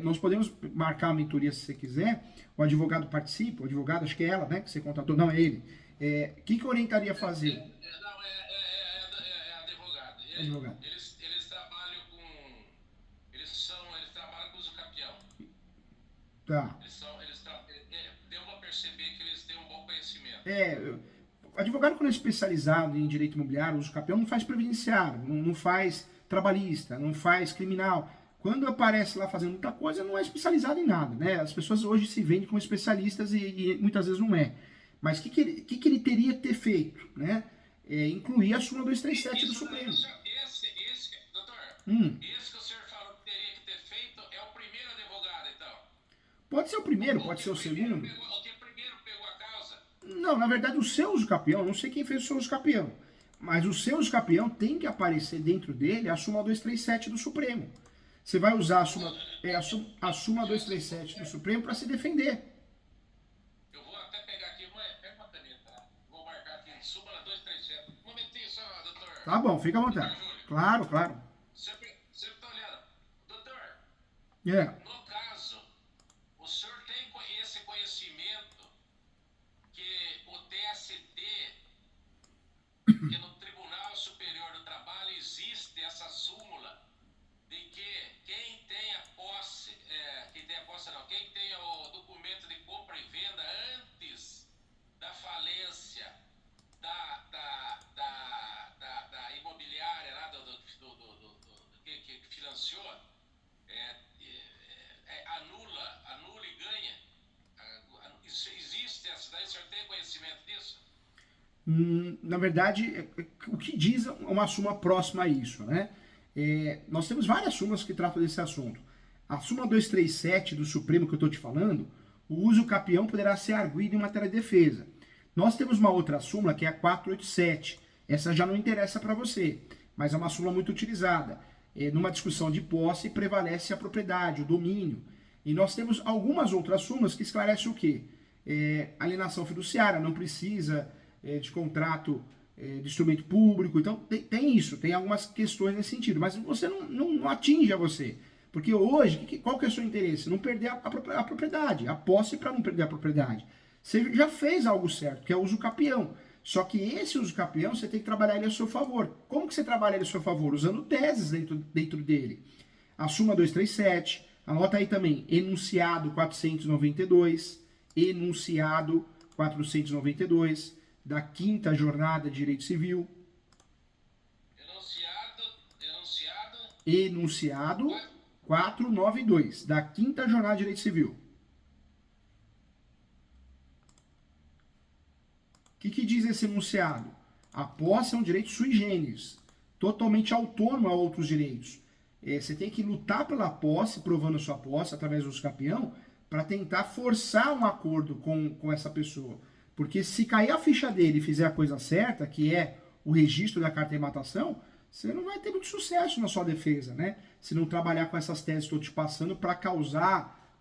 Nós podemos marcar a mentoria se você quiser, o advogado participa, o advogado, acho que é ela, né, que você contratou, não é ele. O que eu orientaria a fazer? Não, é advogado. Advogado. Eles trabalham com. Eles trabalham com uso capião. Tá. Deu pra perceber que eles têm um bom conhecimento. O advogado, quando é especializado em direito imobiliário, uso capião, não faz previdenciário, não faz trabalhista, não faz criminal. Quando aparece lá fazendo muita coisa, não é especializado em nada, né? As pessoas hoje se vendem como especialistas e muitas vezes não é. Mas o que ele teria que ter feito, né? Incluir a súmula 237 do Supremo. Doutor, esse que o senhor falou que teria que ter feito é o primeiro advogado, então? Pode ser o primeiro, pode ser o segundo. O que primeiro pegou a causa? Não, na verdade o seu uso capião, não sei quem fez o seu uso capião, mas o seu uso capião tem que aparecer dentro dele a súmula 237 do Supremo. Você vai usar a súmula 237 do Supremo para se defender. Eu vou até pegar aqui, pega uma caneta, vou marcar aqui, súmula 237. Um momentinho só, doutor. Tá bom, fica à vontade. Claro, claro. Sempre tá olhando. Doutor, Yeah. no caso, o senhor tem esse conhecimento que o TST, que no Tribunal Superior do Trabalho existe essa súmula de que quem tem a posse, quem tem o documento de compra e venda antes da falência da imobiliária lá que financiou, anula e ganha. Isso existe, essa daí, o senhor tem conhecimento disso? Na verdade, o que diz uma súmula próxima a isso, né? Nós temos várias súmulas que tratam desse assunto. A súmula 237 do Supremo que eu estou te falando, o uso capião poderá ser arguido em matéria de defesa. Nós temos uma outra súmula que é a 487. Essa já não interessa para você, mas é uma súmula muito utilizada. Numa discussão de posse, prevalece a propriedade, o domínio. E nós temos algumas outras súmulas que esclarecem o quê? Alienação fiduciária, não precisa de contrato de instrumento público. Então, tem isso, tem algumas questões nesse sentido. Mas você não atinge a você. Porque hoje, qual que é o seu interesse? Não perder a propriedade, a posse para não perder a propriedade. Você já fez algo certo, que é o uso capião. Só que esse uso capião, você tem que trabalhar ele a seu favor. Como que você trabalha ele a seu favor? Usando teses dentro dele. A súmula 237, anota aí também, enunciado 492, enunciado 492, da 5ª Jornada de Direito Civil. Enunciado 492, da 5ª Jornada de Direito Civil. O que diz esse enunciado? A posse é um direito sui generis, totalmente autônomo a outros direitos. Você tem que lutar pela posse, provando a sua posse através do uso capião, para tentar forçar um acordo com essa pessoa. Porque se cair a ficha dele e fizer a coisa certa, que é o registro da carta de matação, você não vai ter muito sucesso na sua defesa, né? Se não trabalhar com essas teses que eu estou te passando para causar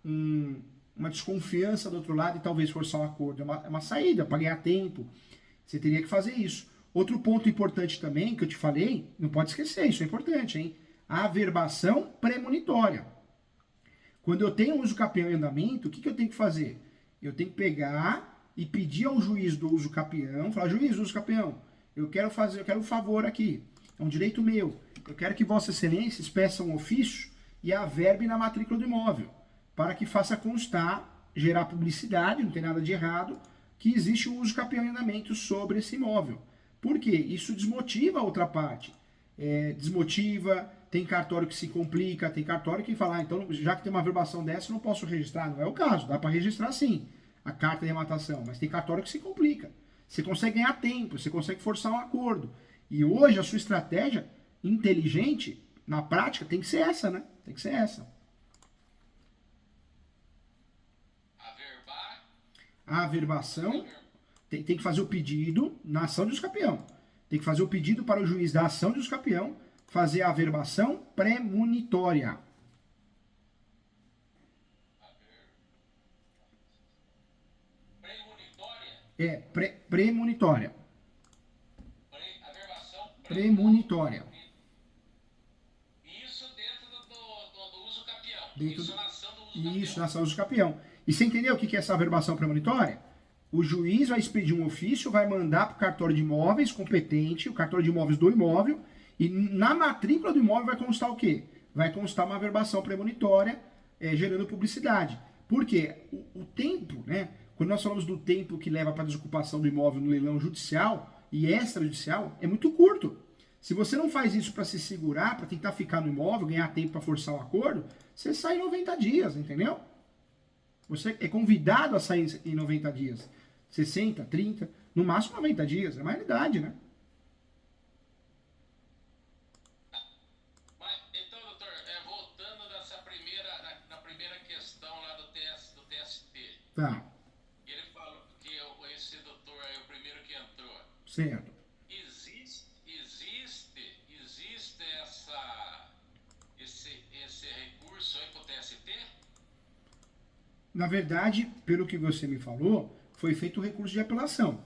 uma desconfiança do outro lado e talvez forçar um acordo. É uma saída para ganhar tempo. Você teria que fazer isso. Outro ponto importante também, que eu te falei, não pode esquecer, isso é importante, hein? A averbação premonitória. Quando eu tenho uso capião em andamento, o que eu tenho que fazer? Eu tenho que pegar e pedir ao juiz do uso capião, falar, juiz do uso capião, eu quero um favor aqui, é um direito meu, eu quero que Vossa Excelência peça um ofício e averbe na matrícula do imóvel, para que faça constar, gerar publicidade, não tem nada de errado, que existe o uso capião em andamento sobre esse imóvel, Por quê? Isso desmotiva a outra parte. Desmotiva, tem cartório que se complica, tem cartório que fala, então já que tem uma averbação dessa, eu não posso registrar. Não é o caso, dá para registrar sim, a carta de rematação, mas tem cartório que se complica. Você consegue ganhar tempo, você consegue forçar um acordo. E hoje a sua estratégia inteligente, na prática, tem que ser essa, né? Tem que ser essa. Averbar. A averbação tem que fazer o pedido na ação de usucapião. Tem que fazer o pedido para o juiz da ação de usucapião fazer a averbação premonitória. Premonitória? Premonitória. Averbação Premonitória. Isso dentro do uso capião. Dentro Isso do... na ação do uso capião. Isso, na ação do usucapião. E você entendeu o que é essa averbação premonitória? O juiz vai expedir um ofício, vai mandar para o cartório de imóveis competente, o cartório de imóveis do imóvel, e na matrícula do imóvel vai constar o quê? Vai constar uma averbação premonitória gerando publicidade. Por quê? O tempo, né? Quando nós falamos do tempo que leva para a desocupação do imóvel no leilão judicial e extrajudicial, é muito curto. Se você não faz isso para se segurar, para tentar ficar no imóvel, ganhar tempo para forçar o acordo, você sai em 90 dias, entendeu? Você é convidado a sair em 90 dias. 60, 30, no máximo 90 dias. É uma realidade, né? Mas, então, doutor, voltando na primeira questão lá do TST. Tá, Ele falou que esse doutor é o primeiro que entrou. certo. Existe esse recurso aí pro TST? Na verdade, pelo que você me falou, foi feito o recurso de apelação.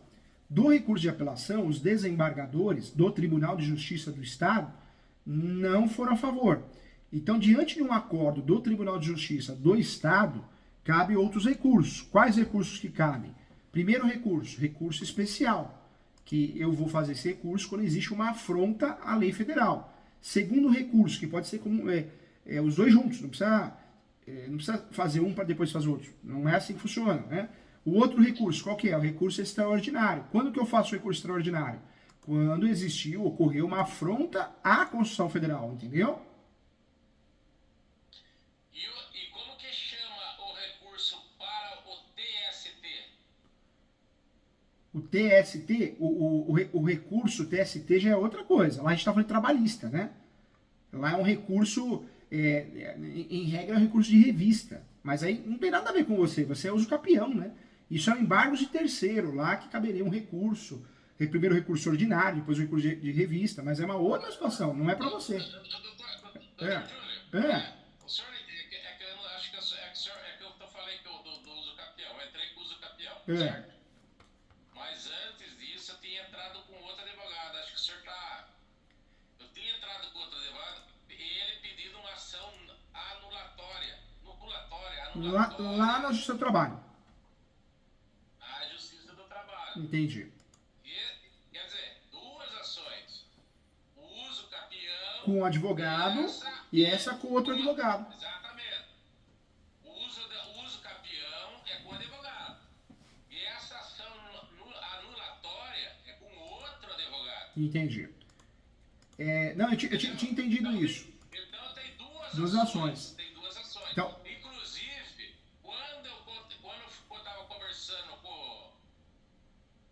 Do recurso de apelação, os desembargadores do Tribunal de Justiça do Estado não foram a favor. Então, diante de um acordo do Tribunal de Justiça do Estado, cabe outros recursos. Quais recursos que cabem? Primeiro recurso, recurso especial, que eu vou fazer esse recurso quando existe uma afronta à lei federal. Segundo recurso, que pode ser como os dois juntos, não precisa fazer um para depois fazer outro. Não é assim que funciona, né? O outro recurso, qual que é? O recurso extraordinário. Quando que eu faço o recurso extraordinário? Quando ocorreu uma afronta à Constituição Federal, entendeu? E como que chama o recurso para o TST? O TST, o recurso TST já é outra coisa. Lá a gente está falando de trabalhista, né? Lá é um recurso, em regra é um recurso de revista. Mas aí não tem nada a ver com você, você é usucapião, né? Isso é um embargo de terceiro, lá que caberia um recurso. Primeiro o recurso ordinário, depois o recurso de revista, mas é uma outra situação, não é para você. Doutor É. Júlio, É. o senhor, que eu não acho que eu falei que do uso capião, eu entrei com o uso capião, certo? Mas antes disso eu tinha entrado com outro advogado, acho que o senhor tá... Eu tinha entrado com outro advogado e ele pedindo uma ação anulatória. Lá na Justiça do Trabalho. A Justiça do Trabalho. Entendi. Quer dizer, duas ações. O uso capião... Com o advogado e essa com outro advogado. Exatamente. O uso capião é com o advogado. E essa ação anulatória é com outro advogado. Entendi. Não, eu tinha entendido isso. Então tem Duas ações. Tem duas ações. Então, inclusive, quando eu estava conversando com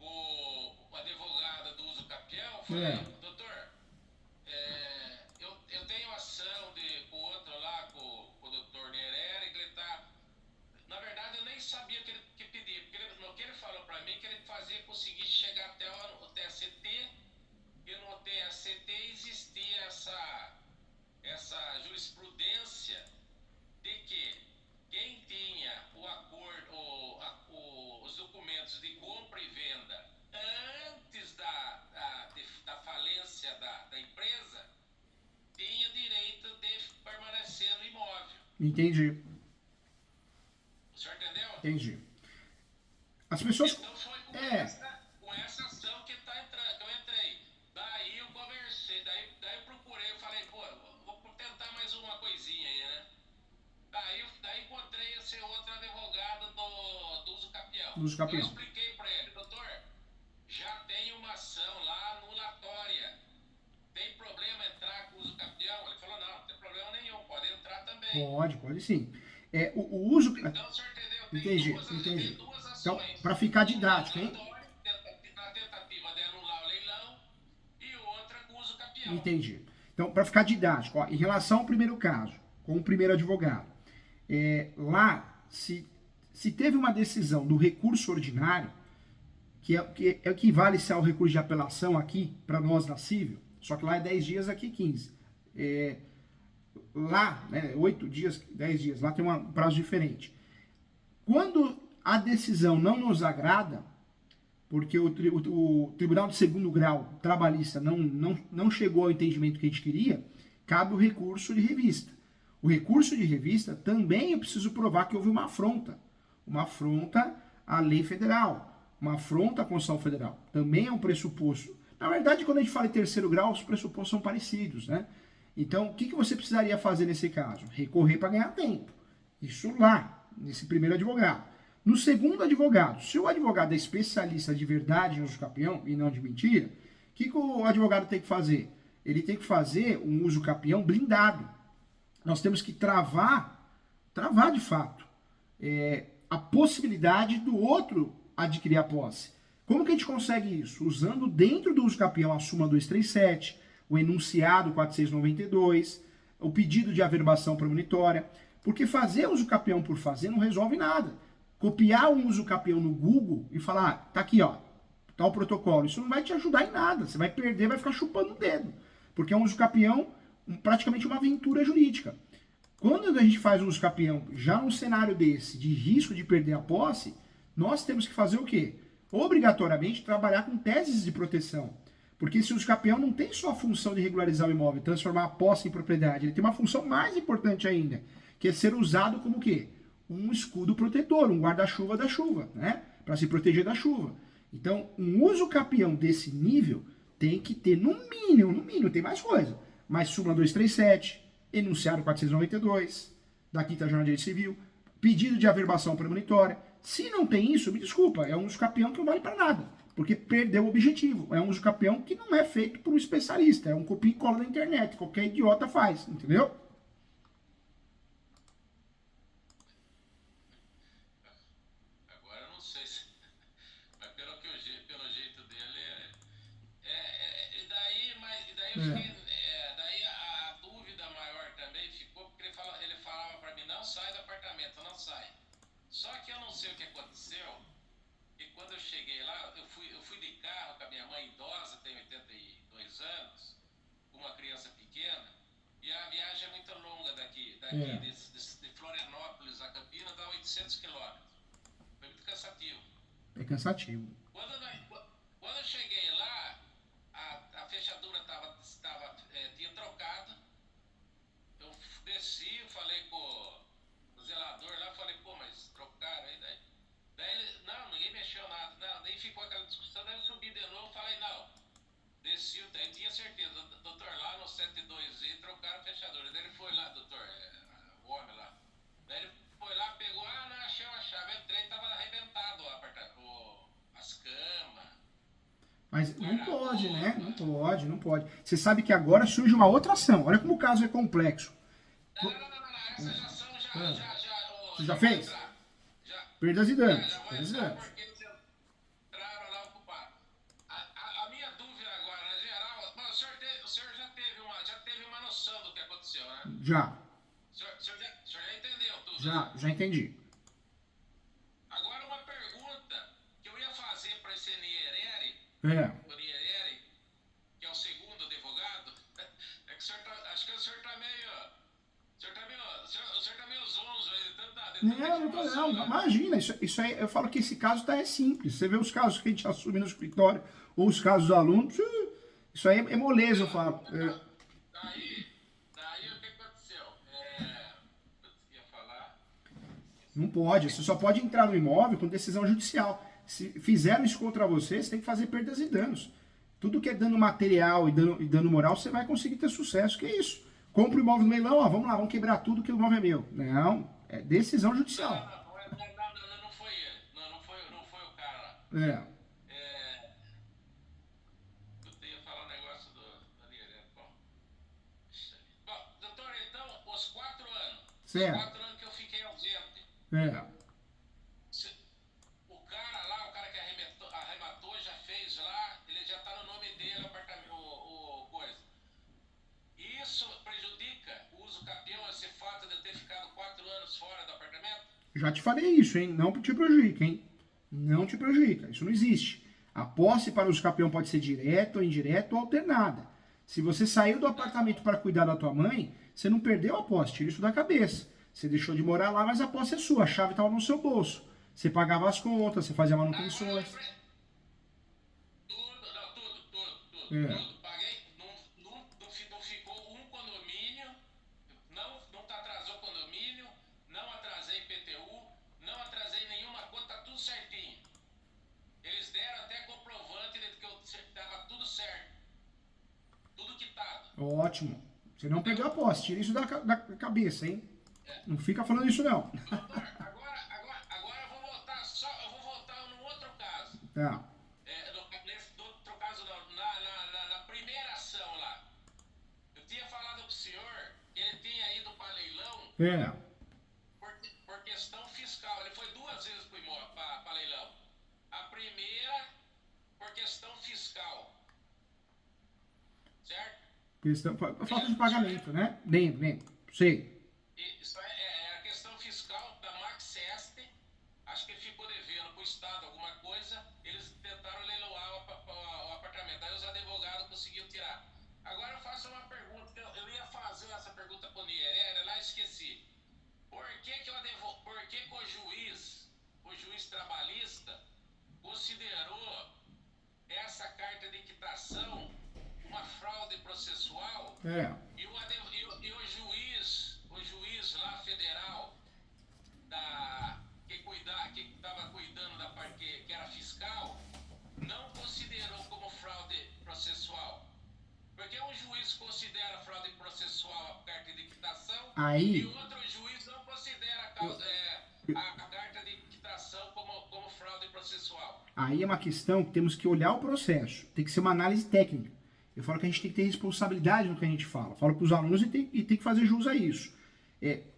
o advogado do uso capião, eu falei, doutor, eu tenho ação com o outro lá, com o doutor Nerera, que ele tá... Na verdade, eu nem sabia o que pedir, porque no que ele falou para mim, que ele conseguir chegar até o TST, e no TST existia essa jurisprudência de que quem tinha o acordo, os documentos de compra e venda antes da falência da empresa, tinha direito de permanecer no imóvel. entendi. O senhor entendeu? Entendi. As pessoas... Então foi com essa ação que eu entrei. Daí eu conversei, daí eu procurei, eu falei, pô, vou tentar mais uma coisinha aí, né? Daí encontrei esse outro advogado do uso capião. Do uso capião. Eu expliquei pra ele, doutor, já tem uma ação lá Pode sim. O uso. Então, o senhor entendeu? Entendi. Tem duas Então, ações. para ficar didático, hein? Na tentativa de anular o leilão e outra com uso capião. Entendi. Então, para ficar didático, ó, em relação ao primeiro caso, com o primeiro advogado, lá, se teve uma decisão do recurso ordinário, que equivale-se ao recurso de apelação aqui, para nós na civil, só que lá é 10 dias, aqui 15. Lá, 8 dias, 10 dias, lá tem um prazo diferente. Quando a decisão não nos agrada, porque o Tribunal de Segundo Grau trabalhista não chegou ao entendimento que a gente queria, cabe o recurso de revista. O recurso de revista também eu preciso provar que houve uma afronta à lei federal, uma afronta à Constituição Federal. Também é um pressuposto. Na verdade, quando a gente fala em terceiro grau, os pressupostos são parecidos, né? Então, o que você precisaria fazer nesse caso? Recorrer para ganhar tempo. Isso lá, nesse primeiro advogado. No segundo advogado, se o advogado é especialista de verdade em uso capião e não de mentira, o que o advogado tem que fazer? Ele tem que fazer um uso capião blindado. Nós temos que travar de fato, a possibilidade do outro adquirir a posse. Como que a gente consegue isso? Usando dentro do uso capião a súmula 237, o enunciado 4692, o pedido de averbação premonitória, porque fazer uso capião por fazer não resolve nada. Copiar um uso capião no Google e falar, tá aqui, ó, tá o protocolo, isso não vai te ajudar em nada, você vai perder, vai ficar chupando o dedo, porque é um uso capião praticamente uma aventura jurídica. Quando a gente faz um uso capião já num cenário desse, de risco de perder a posse, nós temos que fazer o quê? Obrigatoriamente trabalhar com teses de proteção. Porque esse uso capião não tem só a função de regularizar o imóvel, transformar a posse em propriedade, ele tem uma função mais importante ainda, que é ser usado como o quê? Um escudo protetor, um guarda-chuva da chuva, né? Para se proteger da chuva. Então, um uso capião desse nível tem que ter, no mínimo, tem mais coisa, mas súmula 237, enunciado 492, da Quinta Jornada de Direito Civil, pedido de averbação premonitória. Se não tem isso, me desculpa, é um uso capião que não vale para nada, porque perdeu o objetivo. É um uso capião que não é feito por um especialista, é um copia e cola da internet, qualquer idiota faz, entendeu? Agora eu não sei se. Mas pelo jeito dele. E daí eu fiquei. Daí a dúvida maior também ficou, porque ele falava pra mim, não sai do apartamento, não sai. Só que eu não sei o que aconteceu, e quando eu cheguei lá, eu fui de carro com a minha mãe idosa, tem 82 anos, com uma criança pequena, e a viagem é muito longa daqui de Florianópolis a Campinas, dá 800 quilômetros. Foi muito cansativo. É cansativo. Quando eu cheguei lá, a fechadura tinha trocado. Eu desci, eu falei com o zelador lá, falei, pô, mas trocaram aí, daí ele, não, ninguém mexeu nada, não, daí ficou aquela discussão, daí eu subi de novo, falei, não, desci, daí tinha certeza, doutor, lá no 102Z trocaram a fechadura, daí ele foi lá, doutor, o homem lá, daí ele foi lá, pegou, não, achei uma chave, entrei, tava arrebentado as camas. Mas não pode, né? Não pode. Você sabe que agora surge uma outra ação. Olha como o caso é complexo. Não. Essa ação Você já fez? Já. Perdas e danos. Já vou Perdas e entrar danos. porque eles entraram lá ocupado. A minha dúvida agora, na geral, mas o senhor já teve uma noção do que aconteceu, né? Já. O senhor já entendeu tudo? Já entendi. Agora uma pergunta que eu ia fazer para esse Niereri, que é o segundo advogado, é que o senhor acho que o senhor tá meio zonzo aí, de tanta Não, né? imagina, isso aí, eu falo que esse caso é simples. Você vê os casos que a gente assume no escritório, ou os casos dos alunos, isso aí é moleza, eu falo. Daí o que aconteceu? Eu ia falar. Não pode, você só pode entrar no imóvel com decisão judicial. Se fizeram isso contra você, você tem que fazer perdas e danos. Tudo que é dano material e dano moral, você vai conseguir ter sucesso. Que isso? Compra o imóvel no leilão, ó, vamos lá, vamos quebrar tudo que o imóvel é meu. Não, é decisão judicial. Não foi ele. Não foi o cara lá. Eu ia falar um negócio do Bom, doutor, então, os 4 anos. Certo. 4 anos que eu fiquei ausente. É. O cara lá, o cara que arrematou, já fez lá, ele já tá no nome dele, o apartamento, coisa. Isso prejudica o uso capião, esse fato de eu ter ficado 4 anos fora do apartamento? Já te falei isso, hein? Não te prejudica, hein? Não te prejudica. Isso não existe. A posse para uso capião pode ser direta ou indireta ou alternada. Se você saiu do apartamento para cuidar da tua mãe, você não perdeu a posse, tira isso da cabeça. Você deixou de morar lá, mas a posse é sua, a chave estava no seu bolso. Você pagava as contas, você fazia manutenções. Tudo. Paguei, não ficou um condomínio, não atrasou condomínio, não atrasei IPTU, não atrasei nenhuma conta, tá tudo certinho. Eles deram até comprovante de que eu tava tudo certo. Tudo quitado. Ótimo. Você não perdeu a posse, tira isso da cabeça, hein? Não fica falando isso não. Doutor, agora eu vou voltar num outro caso. Tá. Nesse outro caso não, na primeira ação lá. Eu tinha falado pro senhor que ele tinha ido para leilão por questão fiscal. Ele foi 2 vezes para leilão. A primeira por questão fiscal. Certo? Questão, falta de pagamento, né? Lembro. Sei. Isso é a questão fiscal da Max Est. Acho que ele ficou devendo para o Estado alguma coisa. Eles tentaram leiloar o apartamento. Aí os advogados conseguiram tirar. Agora eu faço uma pergunta. Eu ia fazer essa pergunta para o Nierera, lá esqueci. Por que o juiz trabalhista, considerou essa carta de quitação uma fraude processual? E o juiz lá federal que estava cuidando da parte que era fiscal, não considerou como fraude processual. Porque um juiz considera fraude processual a carta de quitação e outro juiz não considera a carta de quitação como fraude processual. Aí é uma questão que temos que olhar o processo. Tem que ser uma análise técnica. Eu falo que a gente tem que ter responsabilidade no que a gente fala. Falo para os alunos e tem que fazer jus a isso.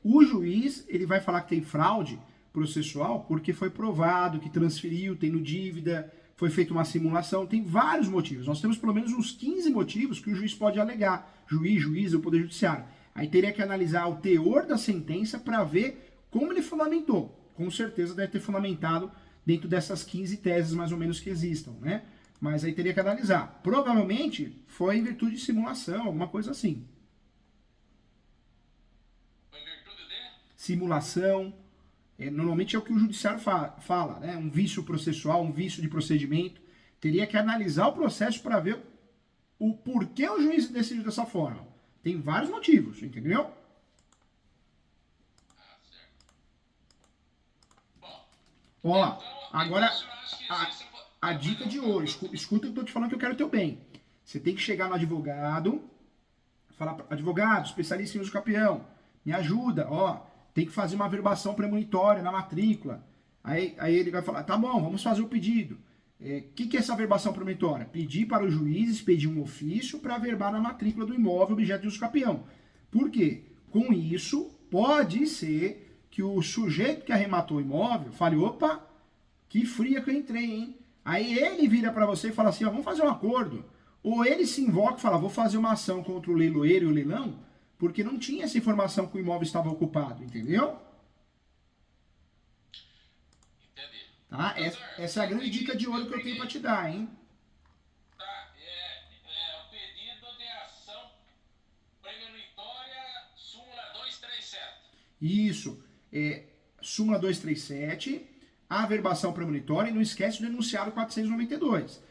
O juiz, ele vai falar que tem fraude processual porque foi provado que transferiu, tendo dívida, foi feita uma simulação, tem vários motivos. Nós temos pelo menos uns 15 motivos que o juiz pode alegar. Juiz, o Poder Judiciário. Aí teria que analisar o teor da sentença para ver como ele fundamentou. Com certeza deve ter fundamentado dentro dessas 15 teses mais ou menos que existam, né? Mas aí teria que analisar. Provavelmente foi em virtude de simulação, alguma coisa assim. Foi em virtude de? Simulação. Normalmente é o que o judiciário fala, né? Um vício processual, um vício de procedimento. Teria que analisar o processo para ver o porquê o juiz decidiu dessa forma. Tem vários motivos, entendeu? Certo. Bom. Ó, Então, agora o senhor acha que existe... a dica de ouro, escuta o que eu tô te falando que eu quero o teu bem. Você tem que chegar no advogado, falar, advogado, especialista em uso capião, me ajuda, ó, tem que fazer uma averbação premonitória na matrícula. Aí ele vai falar, tá bom, vamos fazer o pedido. Que é essa averbação premonitória? Pedir para o juiz expedir um ofício para averbar na matrícula do imóvel objeto de uso capião. Por quê? Com isso, pode ser que o sujeito que arrematou o imóvel fale, opa, que fria que eu entrei, hein? Aí ele vira para você e fala assim, ó, vamos fazer um acordo. Ou ele se invoca e fala, vou fazer uma ação contra o leiloeiro e o leilão, porque não tinha essa informação que o imóvel estava ocupado, entendeu? Entendi. Tá? Doutor, Essa é a grande dica de ouro que eu tenho para te dar, hein? Tá, o pedido de ação premonitória, súmula 237. Isso. Súmula 237, a averbação premonitória, e não esquece do enunciado 492.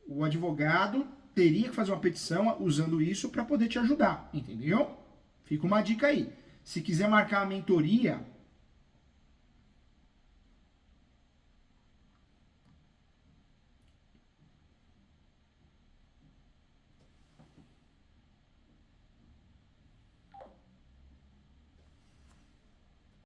O advogado teria que fazer uma petição usando isso para poder te ajudar, entendeu? Fica uma dica aí. Se quiser marcar a mentoria,